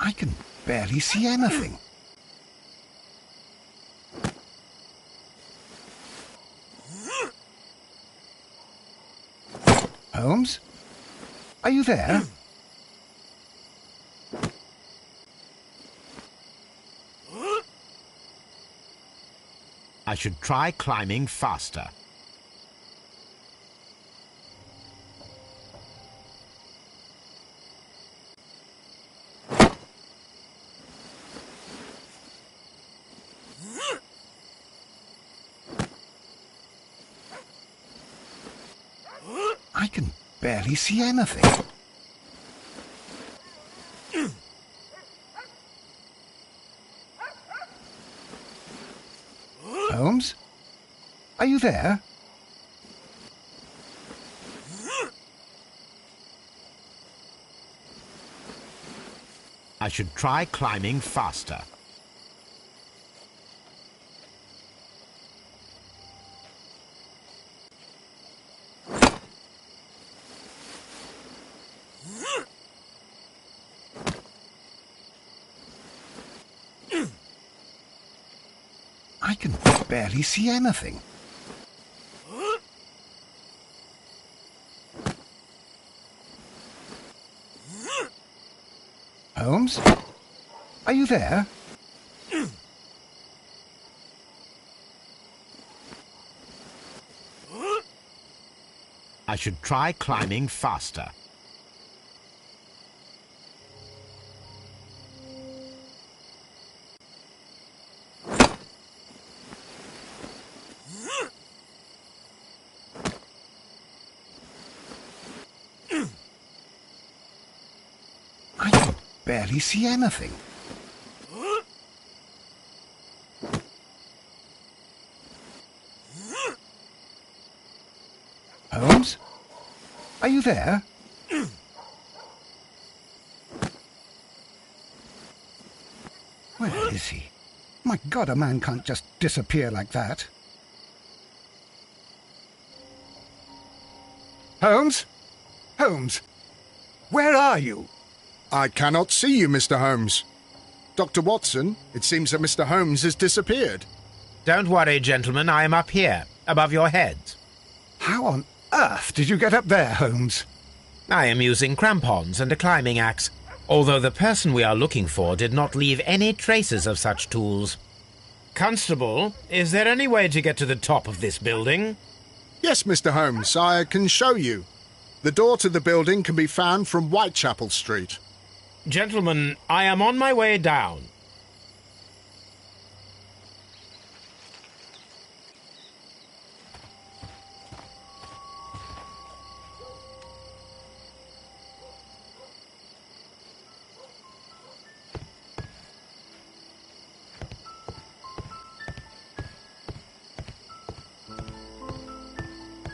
I can barely see anything. Holmes? Are you there? I should try climbing faster. I can barely see anything. Holmes? Are you there? I should try climbing faster. I can barely see anything. Holmes? Are you there? I should try climbing faster. I can barely see anything. Holmes? Are you there? Where is he? My God, a man can't just disappear like that. Holmes? Holmes? Where are you? I cannot see you, Mr. Holmes. Dr. Watson, it seems that Mr. Holmes has disappeared. Don't worry, gentlemen, I am up here, above your heads. How on earth did you get up there, Holmes? I am using crampons and a climbing axe, although the person we are looking for did not leave any traces of such tools. Constable, is there any way to get to the top of this building? Yes, Mr. Holmes, I can show you. The door to the building can be found from Whitechapel Street. Gentlemen, I am on my way down.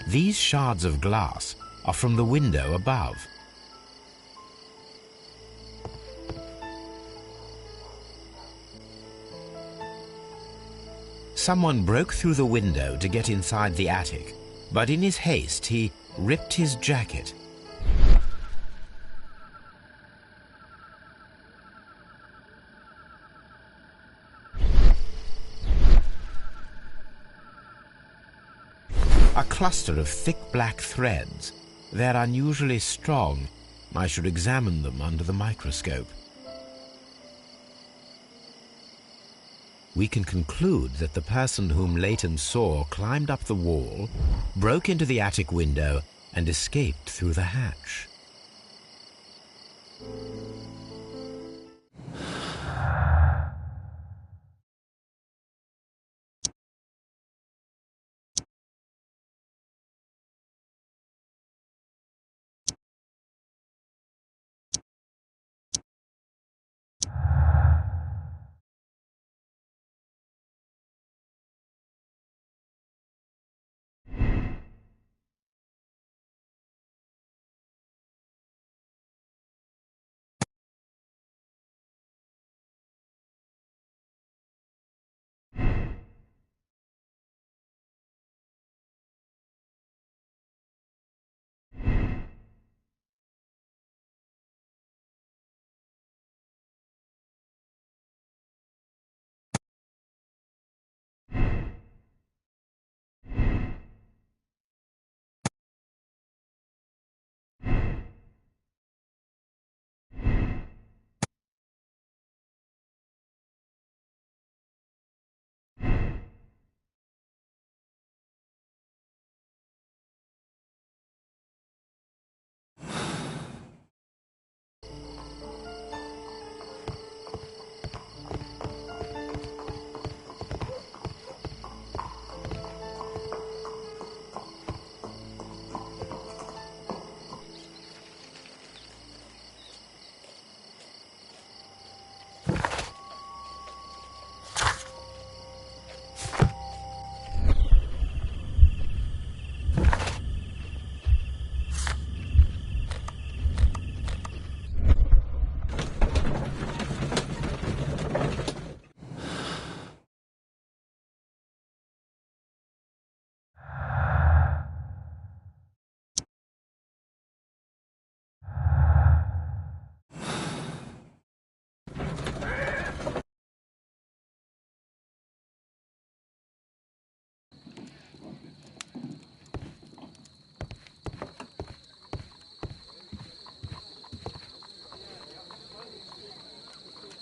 These shards of glass are from the window above. Someone broke through the window to get inside the attic, but in his haste he ripped his jacket. A cluster of thick black threads. They're unusually strong. I should examine them under the microscope. We can conclude that the person whom Leighton saw climbed up the wall, broke into the attic window, and escaped through the hatch.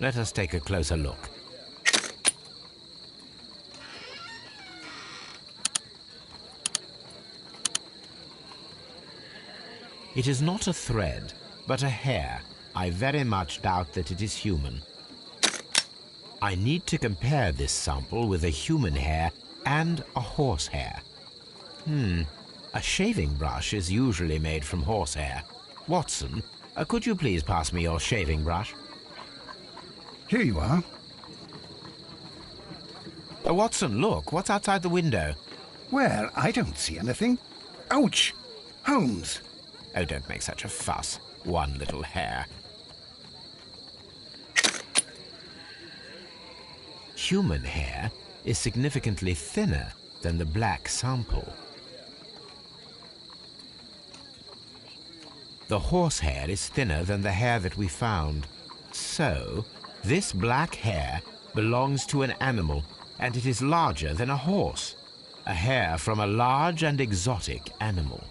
Let us take a closer look. It is not a thread, but a hair. I very much doubt that it is human. I need to compare this sample with a human hair and a horse hair. A shaving brush is usually made from horsehair. Watson, could you please pass me your shaving brush? Here you are. Watson, look, what's outside the window? Well, I don't see anything. Ouch! Holmes! Oh, don't make such a fuss. One little hair. Human hair is significantly thinner than the black sample. The horsehair is thinner than the hair that we found. So, this black hair belongs to an animal, and it is larger than a horse. A hair from a large and exotic animal.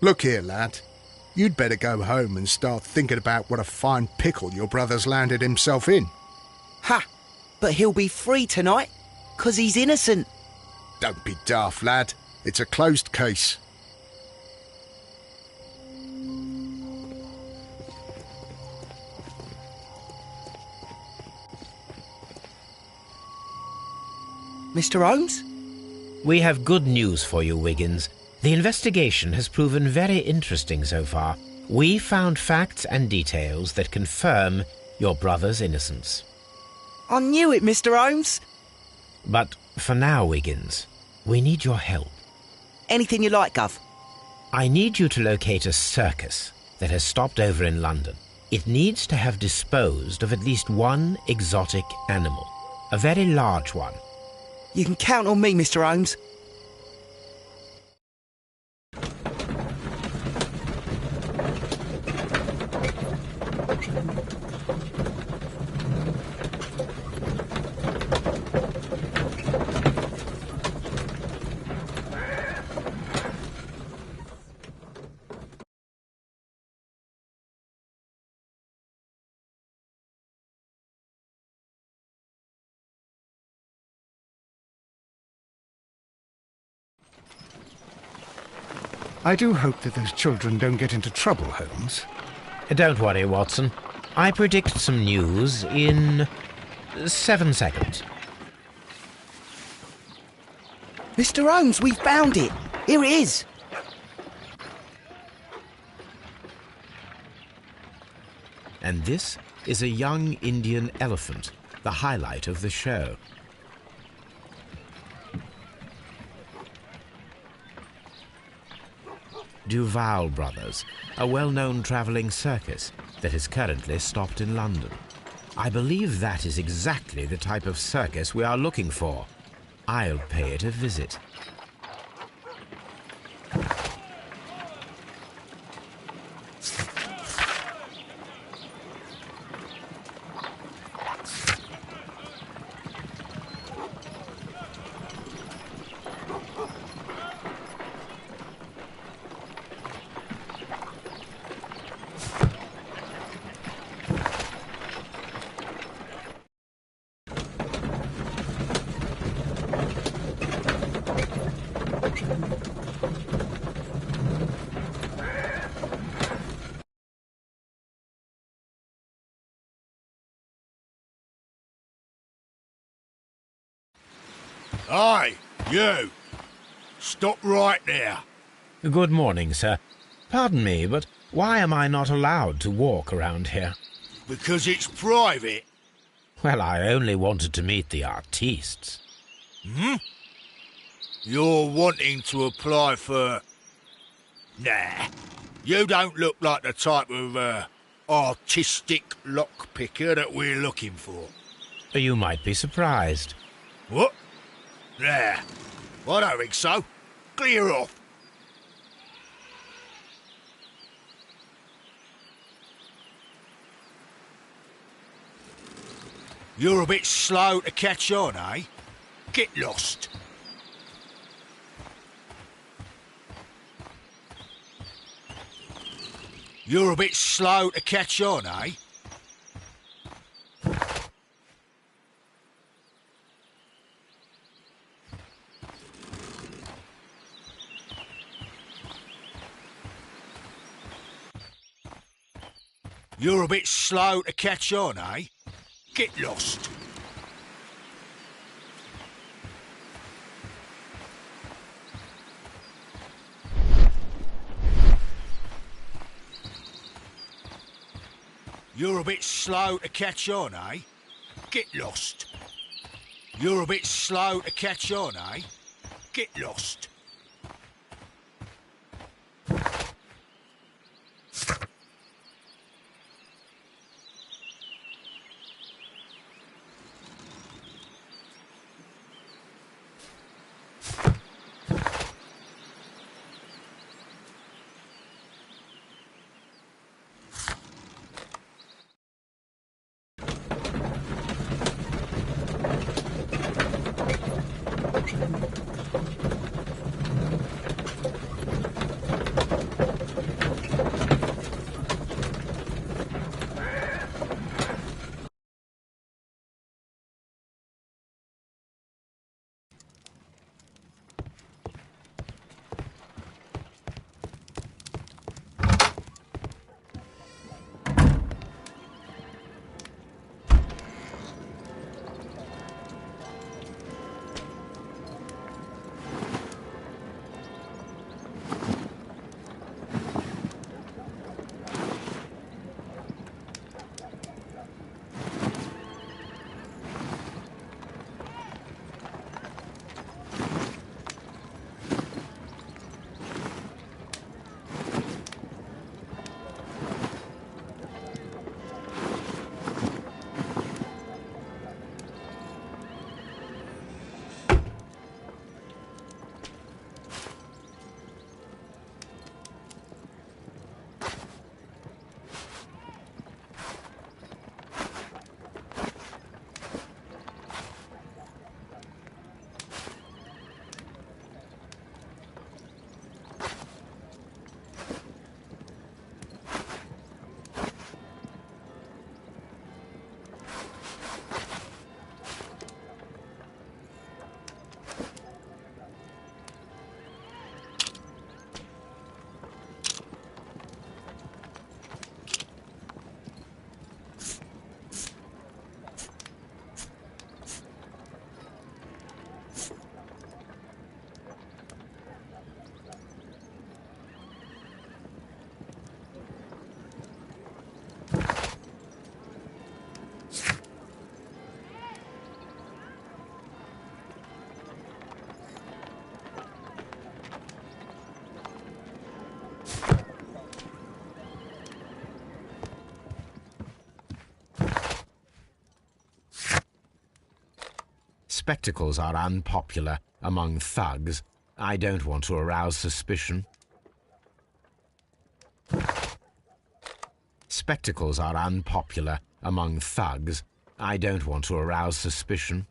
Look here, lad. You'd better go home and start thinking about what a fine pickle your brother's landed himself in. Ha! But he'll be free tonight, 'cause he's innocent. Don't be daft, lad. It's a closed case. Mr. Holmes? We have good news for you, Wiggins. The investigation has proven very interesting so far. We found facts and details that confirm your brother's innocence. I knew it, Mr. Holmes. But for now, Wiggins, we need your help. Anything you like, Gov. I need you to locate a circus that has stopped over in London. It needs to have disposed of at least one exotic animal, a very large one. You can count on me, Mr. Holmes. I do hope that those children don't get into trouble, Holmes. Don't worry, Watson. I predict some news in 7 seconds. Mr. Holmes, we found it. Here it is. And this is a young Indian elephant, the highlight of the show. Duval Brothers, a well-known travelling circus that is currently stopped in London. I believe that is exactly the type of circus we are looking for. I'll pay it a visit. Aye, you! Stop right there. Good morning, sir. Pardon me, but why am I not allowed to walk around here? Because it's private. Well, I only wanted to meet the artistes. Hmm? You're wanting to apply for... Nah, you don't look like the type of, artistic lockpicker that we're looking for. You might be surprised. What? Nah, I don't think so. Clear off. You're a bit slow to catch on, eh? Get lost. You're a bit slow to catch on, eh? You're a bit slow to catch on, eh? Get lost. You're a bit slow to catch on, eh? Get lost. You're a bit slow to catch on, eh? Get lost. Spectacles are unpopular among thugs. I don't want to arouse suspicion. Spectacles are unpopular among thugs. I don't want to arouse suspicion.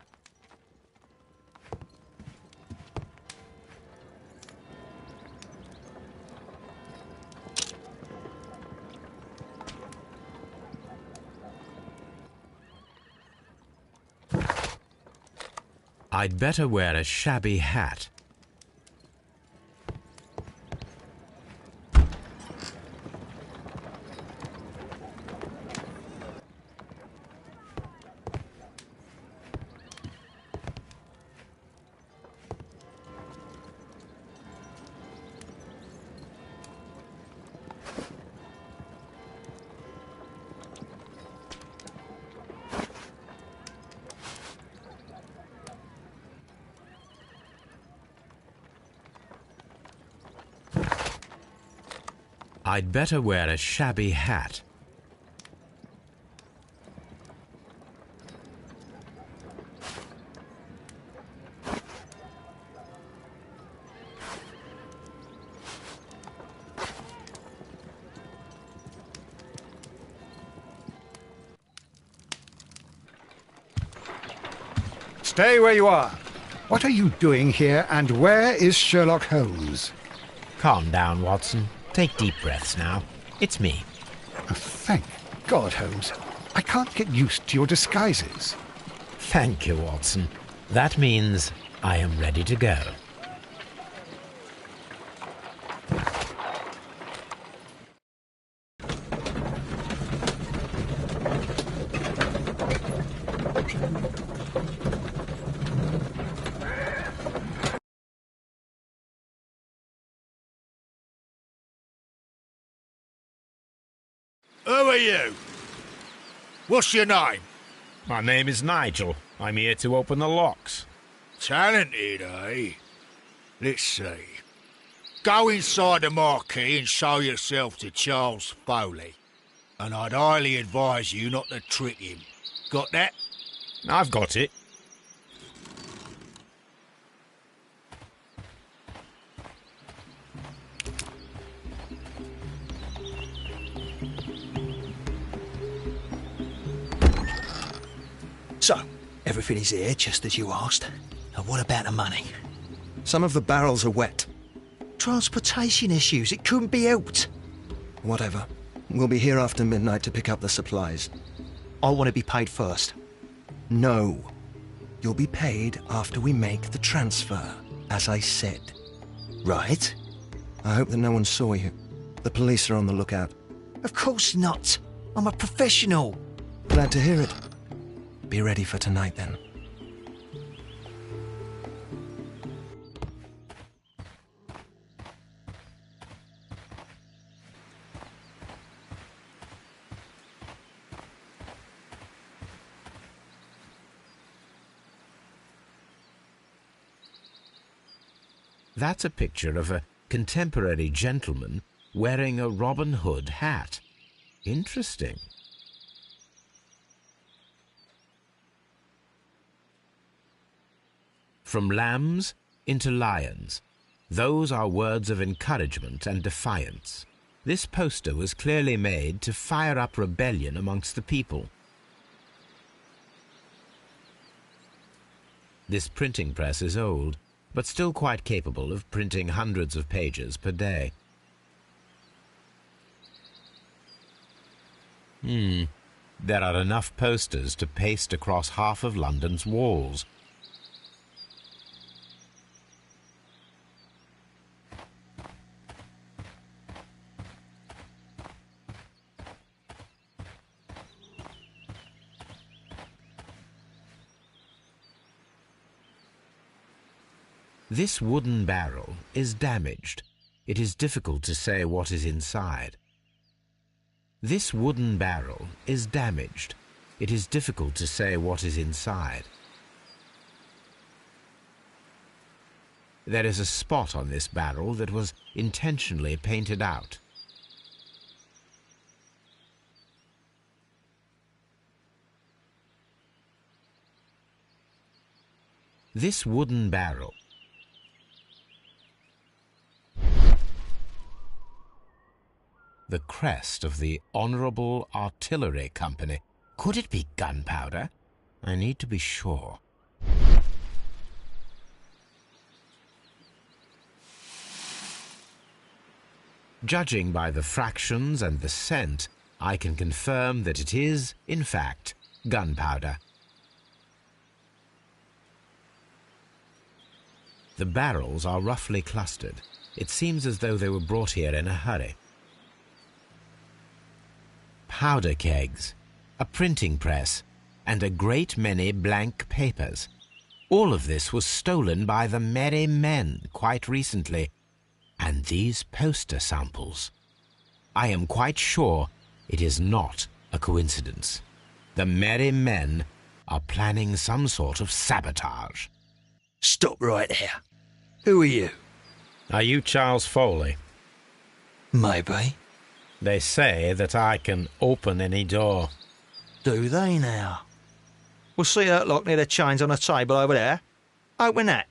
I'd better wear a shabby hat. I'd better wear a shabby hat. Stay where you are. What are you doing here, and where is Sherlock Holmes? Calm down, Watson. Take deep breaths now. It's me. Oh, thank God, Holmes. I can't get used to your disguises. Thank you, Watson. That means I am ready to go. Who are you? What's your name? My name is Nigel. I'm here to open the locks. Talented, eh? Let's see. Go inside the marquee and show yourself to Charles Foley. And I'd highly advise you not to trick him. Got that? I've got it. So, everything is here, just as you asked. And what about the money? Some of the barrels are wet. Transportation issues, it couldn't be helped. Whatever. We'll be here after midnight to pick up the supplies. I want to be paid first. No. You'll be paid after we make the transfer, as I said. Right? I hope that no one saw you. The police are on the lookout. Of course not. I'm a professional. Glad to hear it. Be ready for tonight, then. That's a picture of a contemporary gentleman wearing a Robin Hood hat. Interesting. From lambs into lions. Those are words of encouragement and defiance. This poster was clearly made to fire up rebellion amongst the people. This printing press is old, but still quite capable of printing hundreds of pages per day. There are enough posters to paste across half of London's walls. This wooden barrel is damaged. It is difficult to say what is inside. This wooden barrel is damaged. It is difficult to say what is inside. There is a spot on this barrel that was intentionally painted out. This wooden barrel. The crest of the Honourable Artillery Company. Could it be gunpowder? I need to be sure. Judging by the fractions and the scent, I can confirm that it is, in fact, gunpowder. The barrels are roughly clustered. It seems as though they were brought here in a hurry. Powder kegs, a printing press, and a great many blank papers. All of this was stolen by the Merry Men quite recently. And these poster samples. I am quite sure it is not a coincidence. The Merry Men are planning some sort of sabotage. Stop right there. Who are you? Are you Charles Foley? Maybe. They say that I can open any door. Do they now? We'll see that lock near the chains on the table over there. Open that.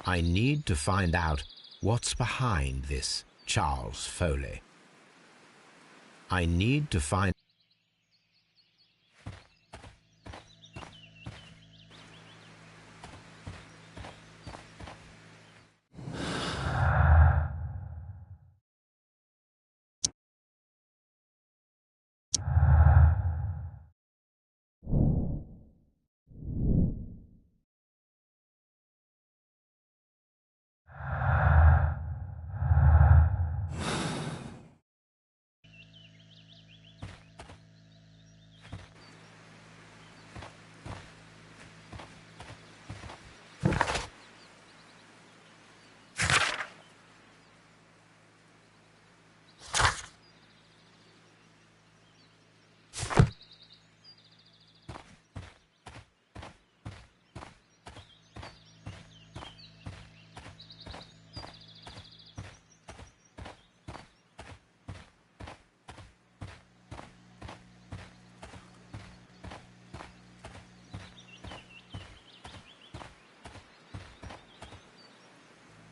I need to find out what's behind this Charles Foley. I need to find...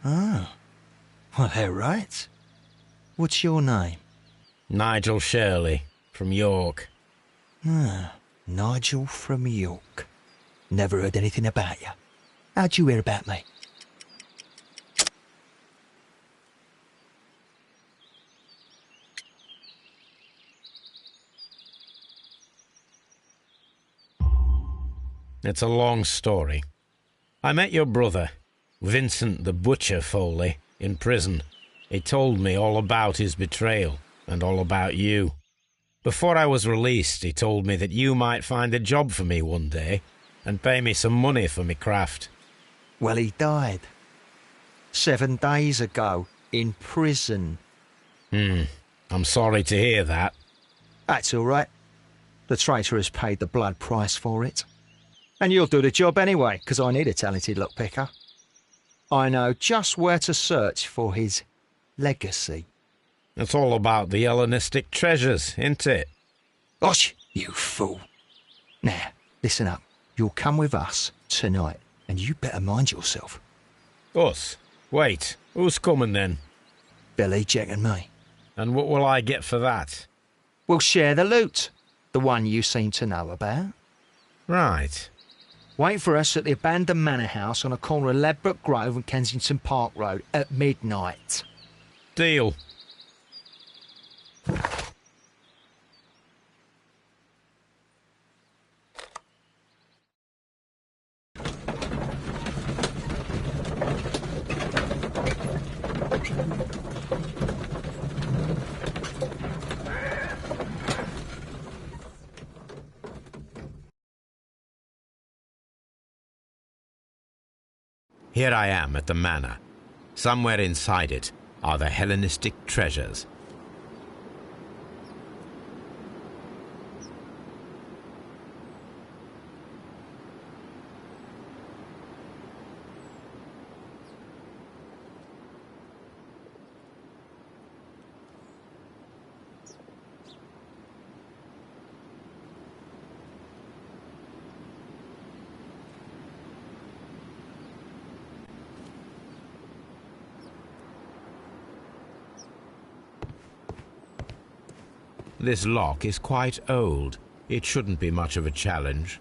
Oh. Well, they're right. What's your name? Nigel Shirley, from York. Ah, Nigel from York. Never heard anything about you. How'd you hear about me? It's a long story. I met your brother, Vincent the Butcher Foley, in prison. He told me all about his betrayal and all about you. Before I was released, he told me that you might find a job for me one day and pay me some money for me craft. Well, he died 7 days ago in prison. I'm sorry to hear that. That's all right. The traitor has paid the blood price for it. And you'll do the job anyway, because I need a talented lockpicker. I know just where to search for his legacy. It's all about the Hellenistic treasures, isn't it? Osh, you fool. Now, listen up. You'll come with us tonight, and you better mind yourself. Us? Wait, who's coming then? Billy, Jack and me. And what will I get for that? We'll share the loot. The one you seem to know about. Right. Wait for us at the abandoned manor house on a corner of Ladbroke Grove and Kensington Park Road at midnight. Deal. Here I am at the manor. Somewhere inside it are the Hellenistic treasures. This lock is quite old. It shouldn't be much of a challenge.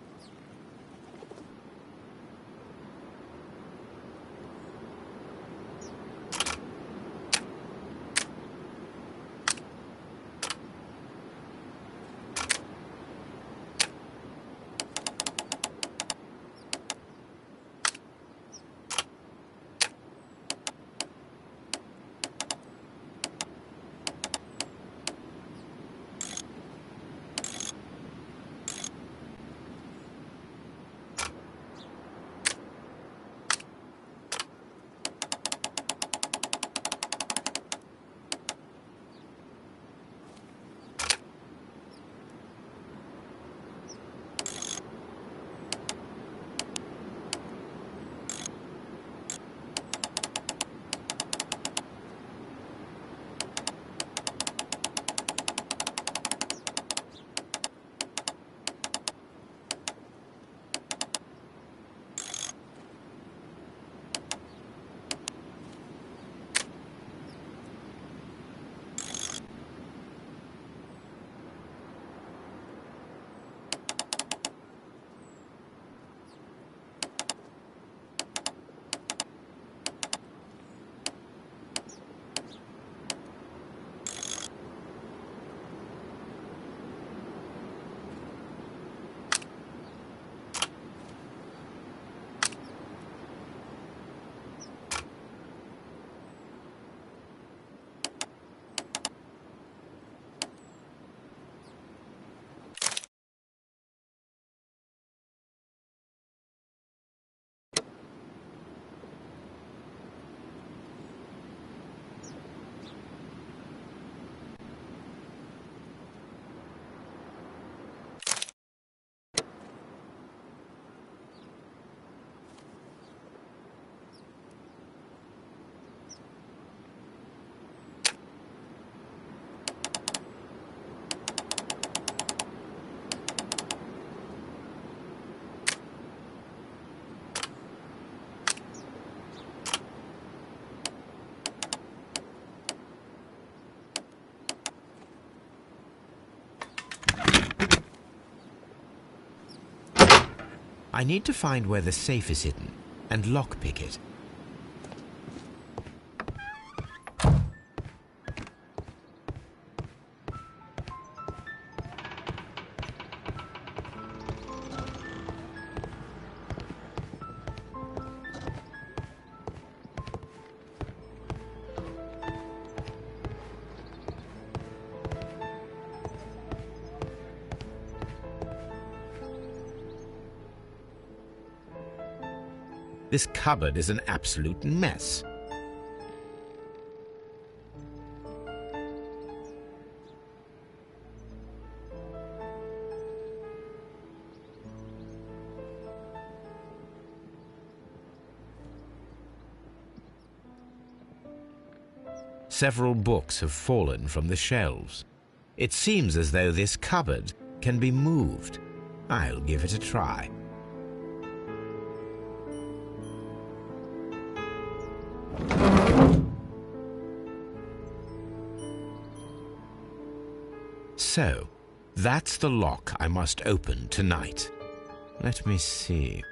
I need to find where the safe is hidden and lockpick it. This cupboard is an absolute mess. Several books have fallen from the shelves. It seems as though this cupboard can be moved. I'll give it a try. So, that's the lock I must open tonight. Let me see.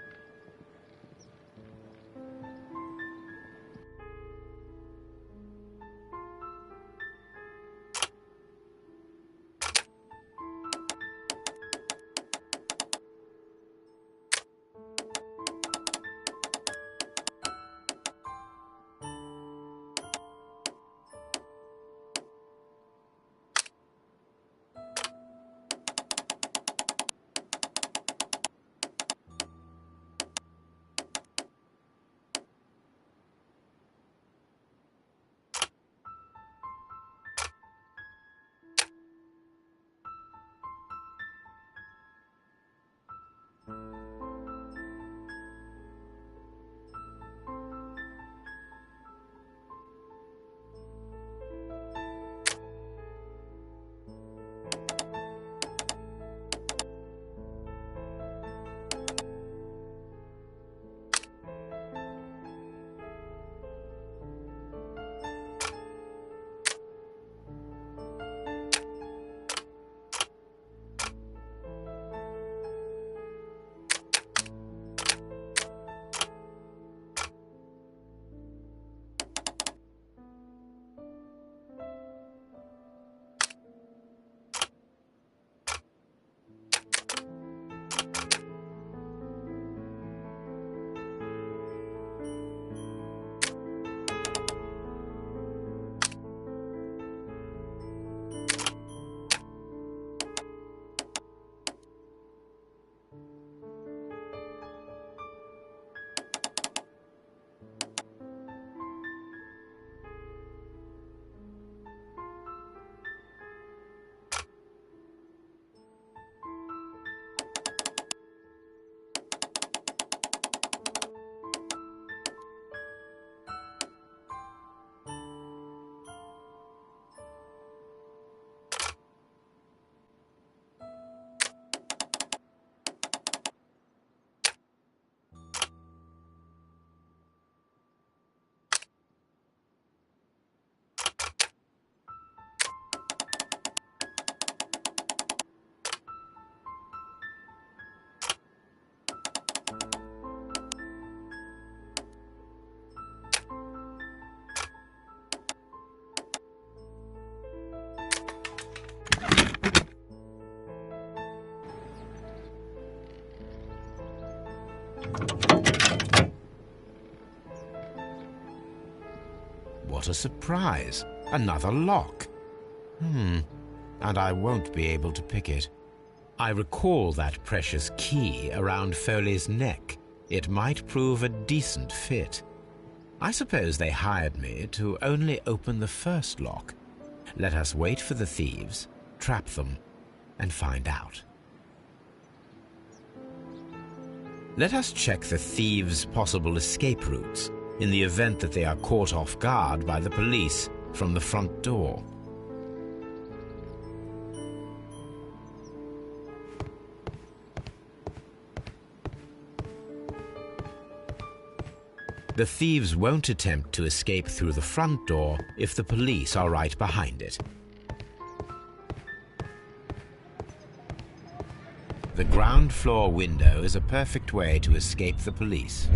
What a surprise! Another lock. And I won't be able to pick it. I recall that precious key around Foley's neck. It might prove a decent fit. I suppose they hired me to only open the first lock. Let us wait for the thieves, trap them, and find out. Let us check the thieves' possible escape routes in the event that they are caught off guard by the police from the front door. The thieves won't attempt to escape through the front door if the police are right behind it. The ground floor window is a perfect way to escape the police.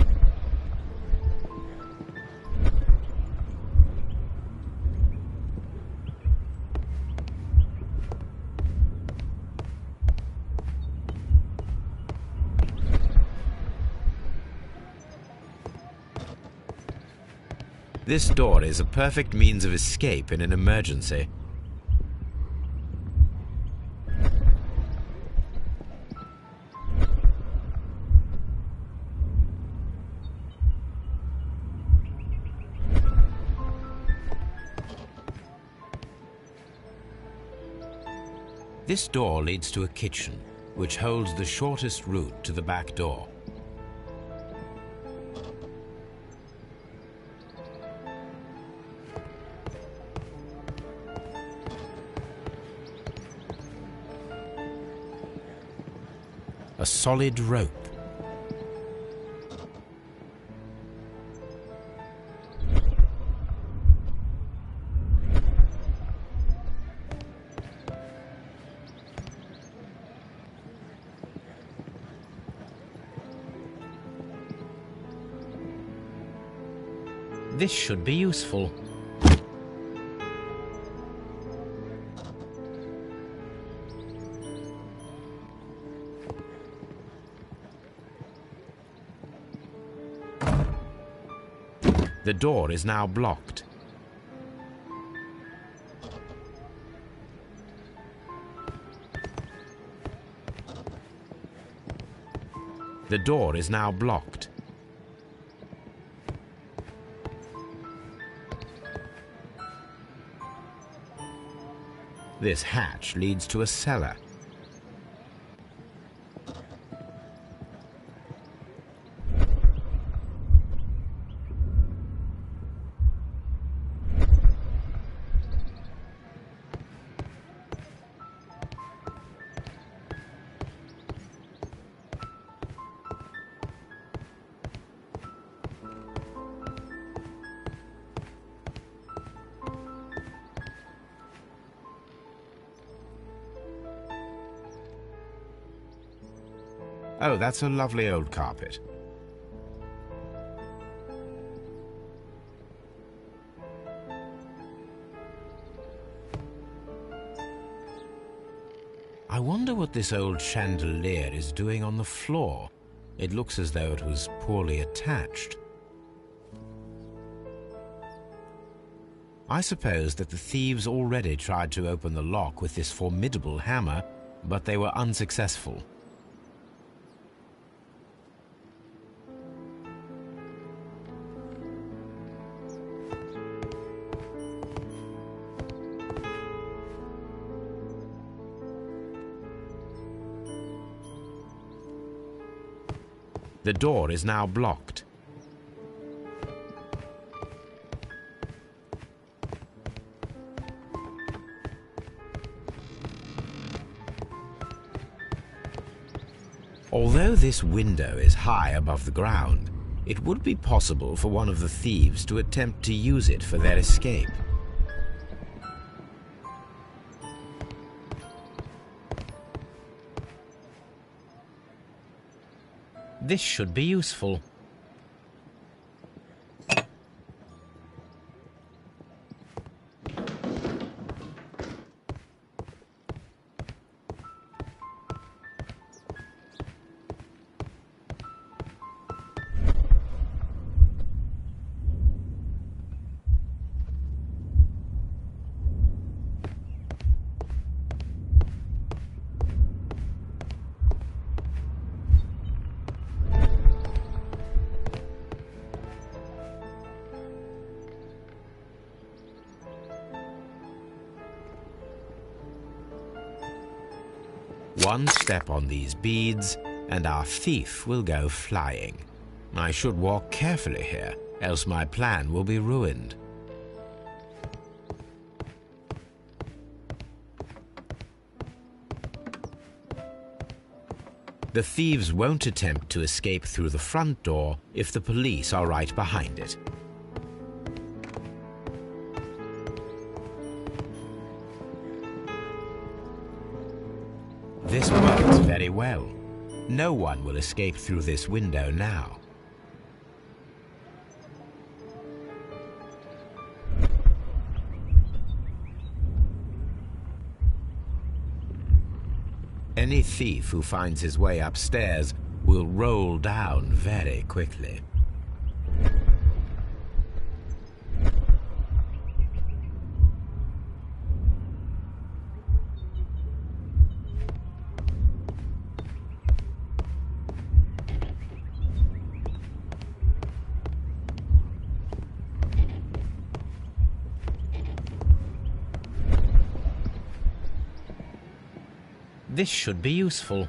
This door is a perfect means of escape in an emergency. This door leads to a kitchen, which holds the shortest route to the back door. A solid rope. This should be useful. The door is now blocked. The door is now blocked. This hatch leads to a cellar. Oh, that's a lovely old carpet. I wonder what this old chandelier is doing on the floor. It looks as though it was poorly attached. I suppose that the thieves already tried to open the lock with this formidable hammer, but they were unsuccessful. The door is now blocked. Although this window is high above the ground, it would be possible for one of the thieves to attempt to use it for their escape. This should be useful. One step on these beads, and our thief will go flying. I should walk carefully here, else my plan will be ruined. The thieves won't attempt to escape through the front door if the police are right behind it. This works Very well. No one will escape through this window now. Any thief who finds his way upstairs will roll down very quickly. This should be useful.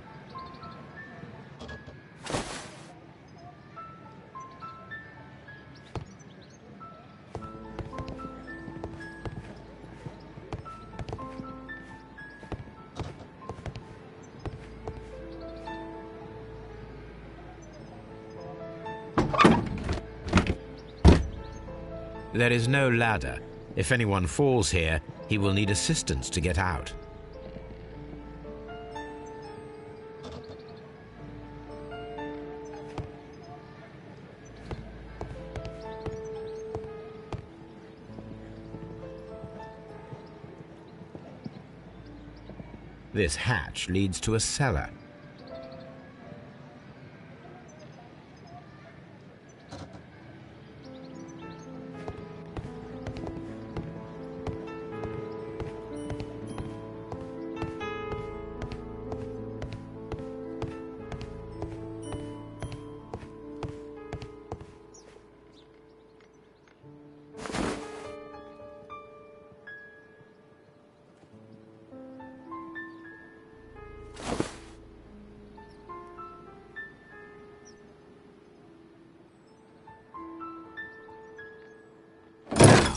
There is no ladder. If anyone falls here, he will need assistance to get out. This hatch leads to a cellar.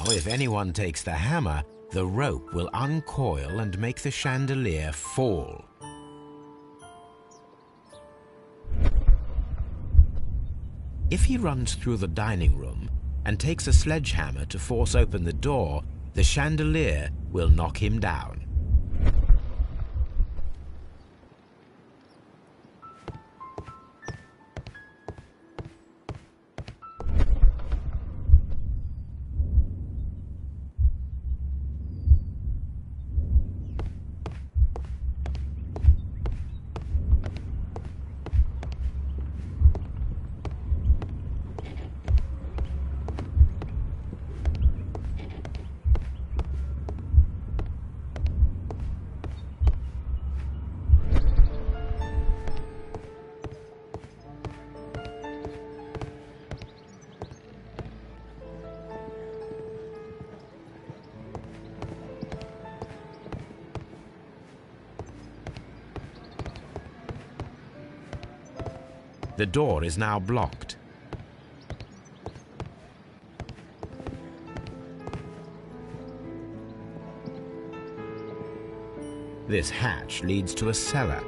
If anyone takes the hammer, the rope will uncoil and make the chandelier fall. If he runs through the dining room and takes a sledgehammer to force open the door, the chandelier will knock him down. The door is now blocked. This hatch leads to a cellar.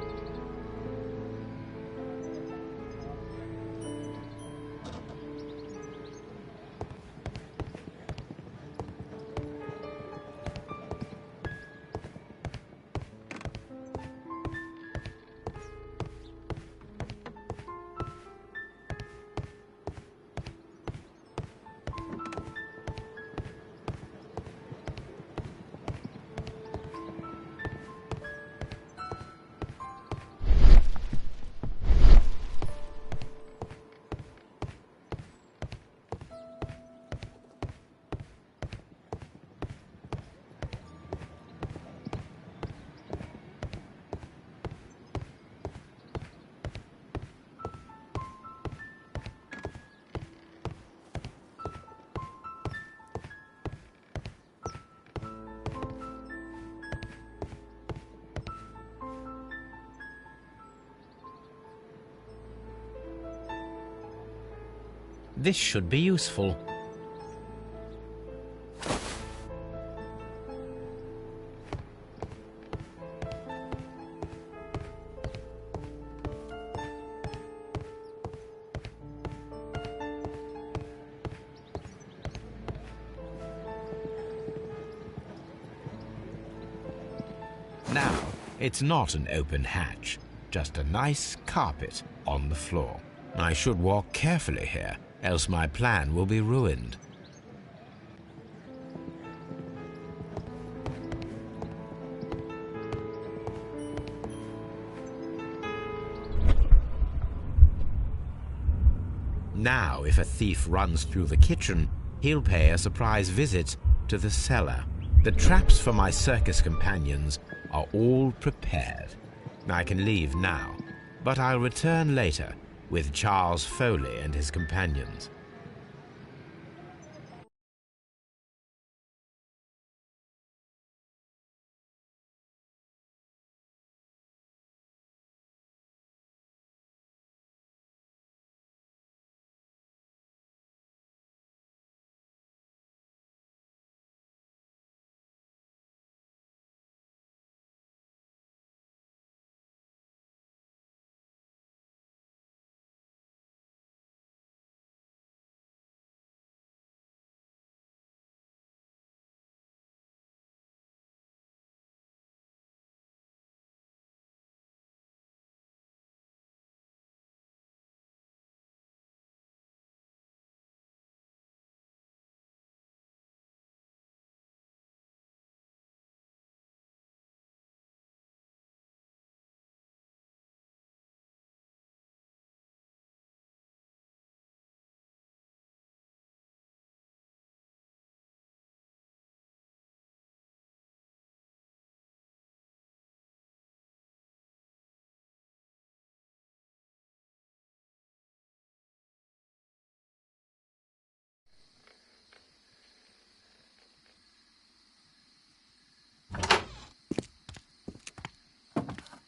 This should be useful. Now, it's not an open hatch. just a nice carpet on the floor. I should walk carefully here, else my plan will be ruined. Now, if a thief runs through the kitchen, he'll pay a surprise visit to the cellar. The traps for my circus companions are all prepared. I can leave now, but I'll return later with Charles Foley and his companions.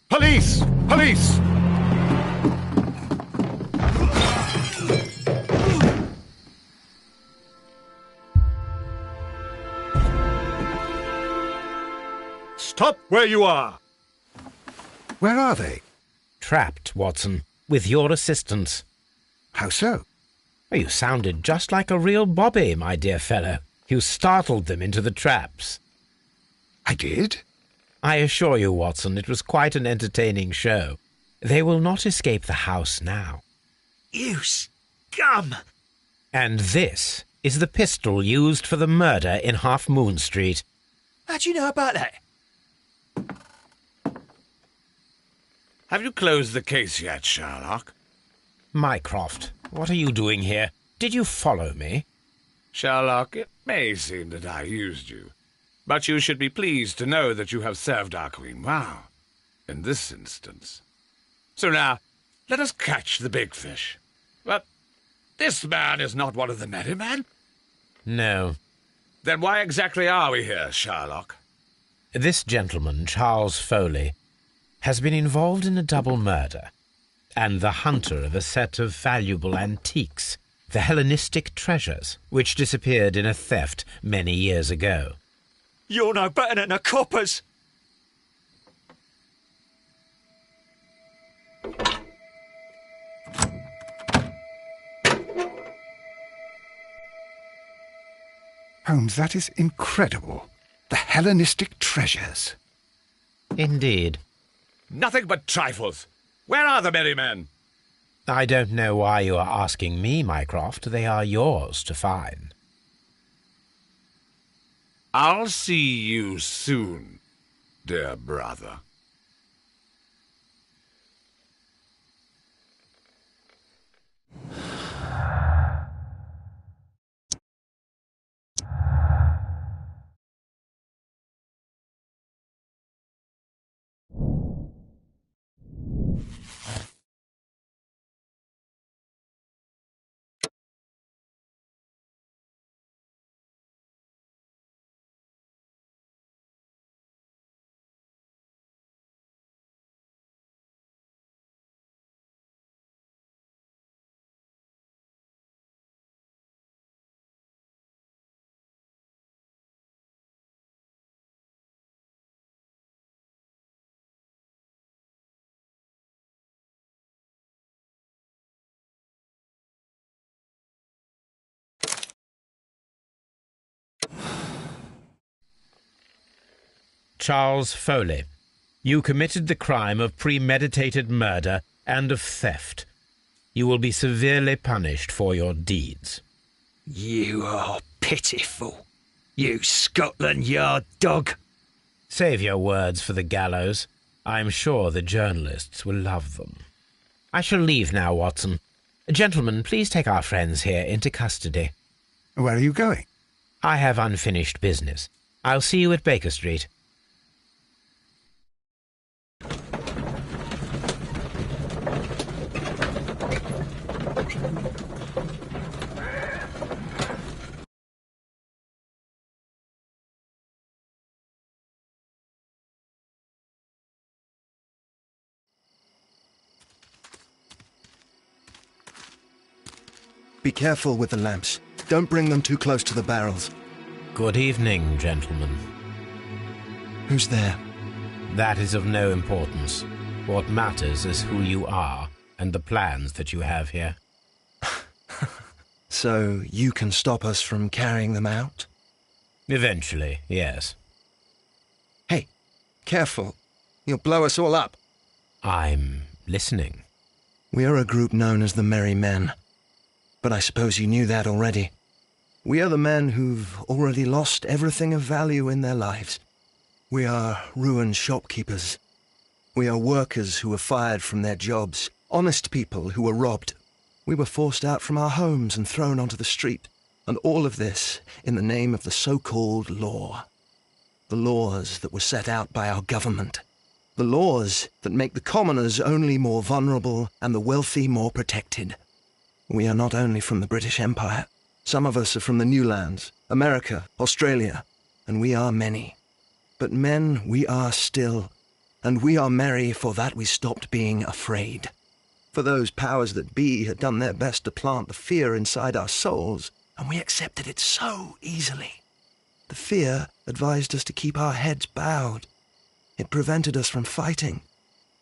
Police! Police! Stop where you are! Where are they? Trapped, Watson, with your assistance. How so? You sounded just like a real bobby, my dear fellow. You startled them into the traps. I did? I assure you, Watson, it was quite an entertaining show. They will not escape the house now. You scum! And this is the pistol used for the murder in Half Moon Street. How do you know about that? Have you closed the case yet, Sherlock? Mycroft, what are you doing here? Did you follow me? Sherlock, it may seem that I used you, but you should be pleased to know that you have served our Queen well, in this instance. So now, let us catch the big fish. But this man is not one of the merry men? No. Then why exactly are we here, Sherlock? This gentleman, Charles Foley, has been involved in a double murder, and the hunter of a set of valuable antiques, the Hellenistic treasures, which disappeared in a theft many years ago. You're no better than the coppers! Holmes, that is incredible. The Hellenistic treasures. Indeed. Nothing but trifles. Where are the merry men? I don't know why you are asking me, Mycroft. They are yours to find. I'll see you soon, dear brother. Charles Foley, You committed the crime of premeditated murder and of theft. You will be severely punished for your deeds. You are pitiful, you Scotland Yard dog. Save your words for the gallows. I'm sure the journalists will love them. I shall leave now, Watson. Gentlemen, please take our friends here into custody. Where are you going? I have unfinished business. I'll see you at Baker Street. Be careful with the lamps. Don't bring them too close to the barrels. Good evening, gentlemen. Who's there? That is of no importance. What matters is who you are and the plans that you have here. So you can stop us from carrying them out? Eventually, yes. Hey, careful. You'll blow us all up. I'm listening. We are a group known as the Merry Men. But I suppose you knew that already. We are the men who've already lost everything of value in their lives. We are ruined shopkeepers. We are workers who were fired from their jobs, honest people who were robbed. We were forced out from our homes and thrown onto the street, and all of this in the name of the so-called law. The laws that were set out by our government. The laws that make the commoners only more vulnerable and the wealthy more protected. We are not only from the British Empire. Some of us are from the New Lands, America, Australia, and we are many. But men we are still, and we are merry for that we stopped being afraid. For those powers that be had done their best to plant the fear inside our souls, and we accepted it so easily. The fear advised us to keep our heads bowed. It prevented us from fighting.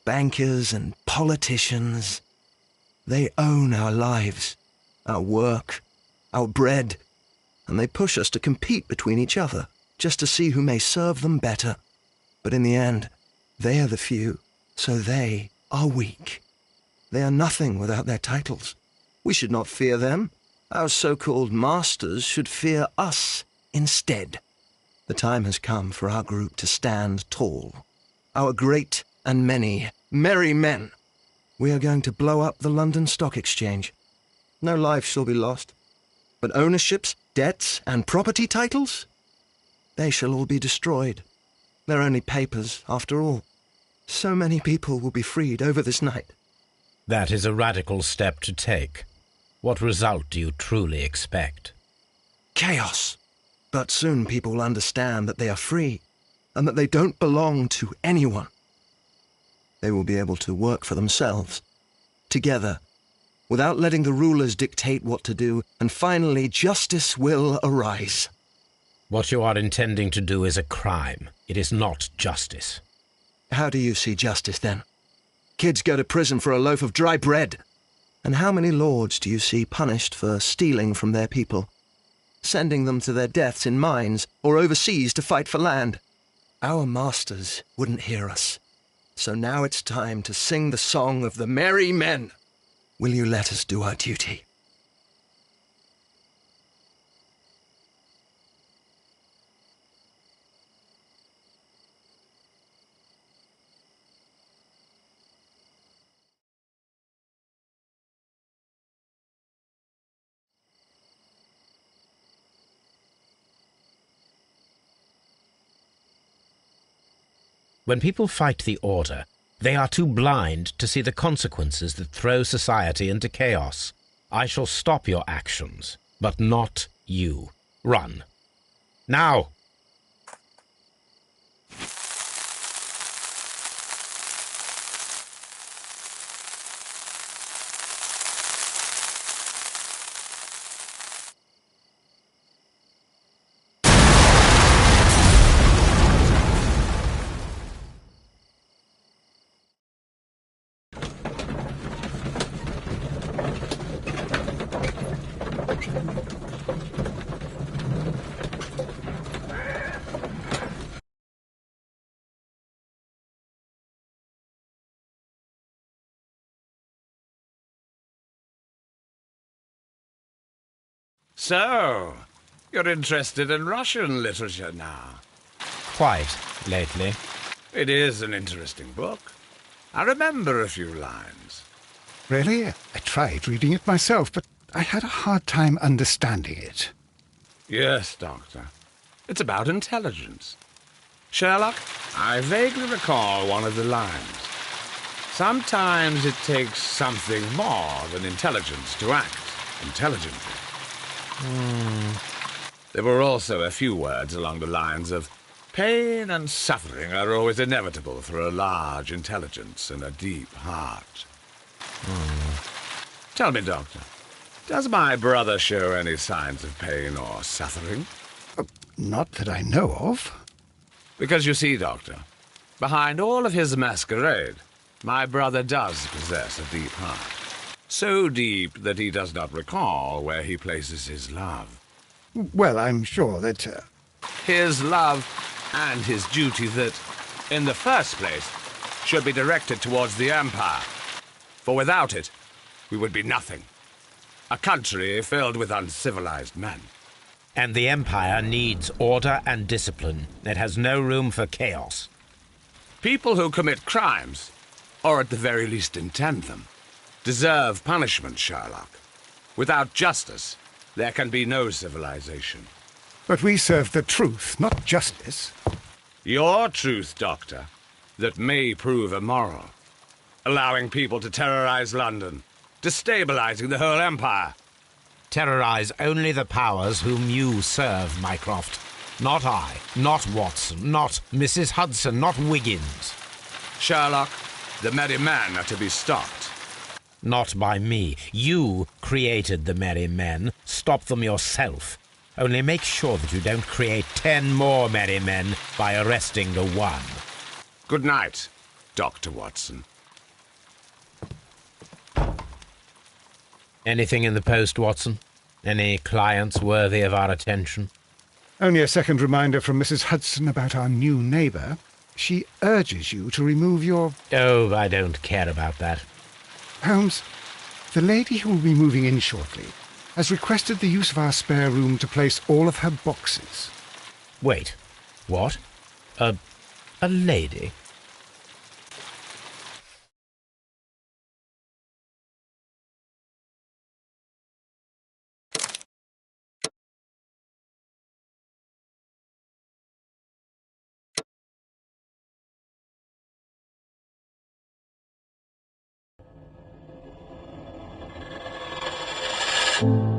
Bankers and politicians, they own our lives, our work, our bread, and they push us to compete between each other, just to see who may serve them better. But in the end, they are the few, so they are weak. They are nothing without their titles. We should not fear them. Our so-called masters should fear us instead. The time has come for our group to stand tall. Our great and many merry men. We are going to blow up the London Stock Exchange. No life shall be lost. But ownerships, debts, and property titles? They shall all be destroyed. They're only papers, after all. So many people will be freed over this night. That is a radical step to take. What result do you truly expect? Chaos. But soon people will understand that they are free, and that they don't belong to anyone. They will be able to work for themselves, together, without letting the rulers dictate what to do, and finally justice will arise. What you are intending to do is a crime. It is not justice. How do you see justice, then? Kids go to prison for a loaf of dry bread. And how many lords do you see punished for stealing from their people, sending them to their deaths in mines or overseas to fight for land? Our masters wouldn't hear us. So now it's time to sing the song of the merry men. Will you let us do our duty? When people fight the order, they are too blind to see the consequences that throw society into chaos. I shall stop your actions, but not you. Run. Now! So, you're interested in Russian literature now? Quite, lately. It is an interesting book. I remember a few lines. Really? I tried reading it myself, but I had a hard time understanding it. Yes, Doctor. It's about intelligence. Sherlock, I vaguely recall one of the lines. Sometimes it takes something more than intelligence to act intelligently. There were also a few words along the lines of pain and suffering are always inevitable for a large intelligence and a deep heart. Tell me, Doctor, does my brother show any signs of pain or suffering? Not that I know of. Because you see, Doctor, behind all of his masquerade, my brother does possess a deep heart. So deep that he does not recall where he places his love. Well, I'm sure that... His love and his duty that, in the first place, should be directed towards the Empire. For without it, we would be nothing. A country filled with uncivilized men. And the Empire needs order and discipline. It has no room for chaos. People who commit crimes, or at the very least intend them, deserve punishment, Sherlock. Without justice, there can be no civilization. But we serve the truth, not justice. Your truth, Doctor, that may prove immoral. Allowing people to terrorize London, destabilizing the whole empire. Terrorize only the powers whom you serve, Mycroft. Not I, not Watson, not Mrs. Hudson, not Wiggins. Sherlock, the merry men are to be stopped. Not by me. You created the merry men. Stop them yourself. Only make sure that you don't create 10 more merry men by arresting the one. Good night, Dr. Watson. Anything in the post, Watson? Any clients worthy of our attention? Only a second reminder from Mrs. Hudson about our new neighbour. She urges you to remove your... Oh, I don't care about that. Holmes, the lady who will be moving in shortly has requested the use of our spare room to place all of her boxes. Wait, what? A lady? you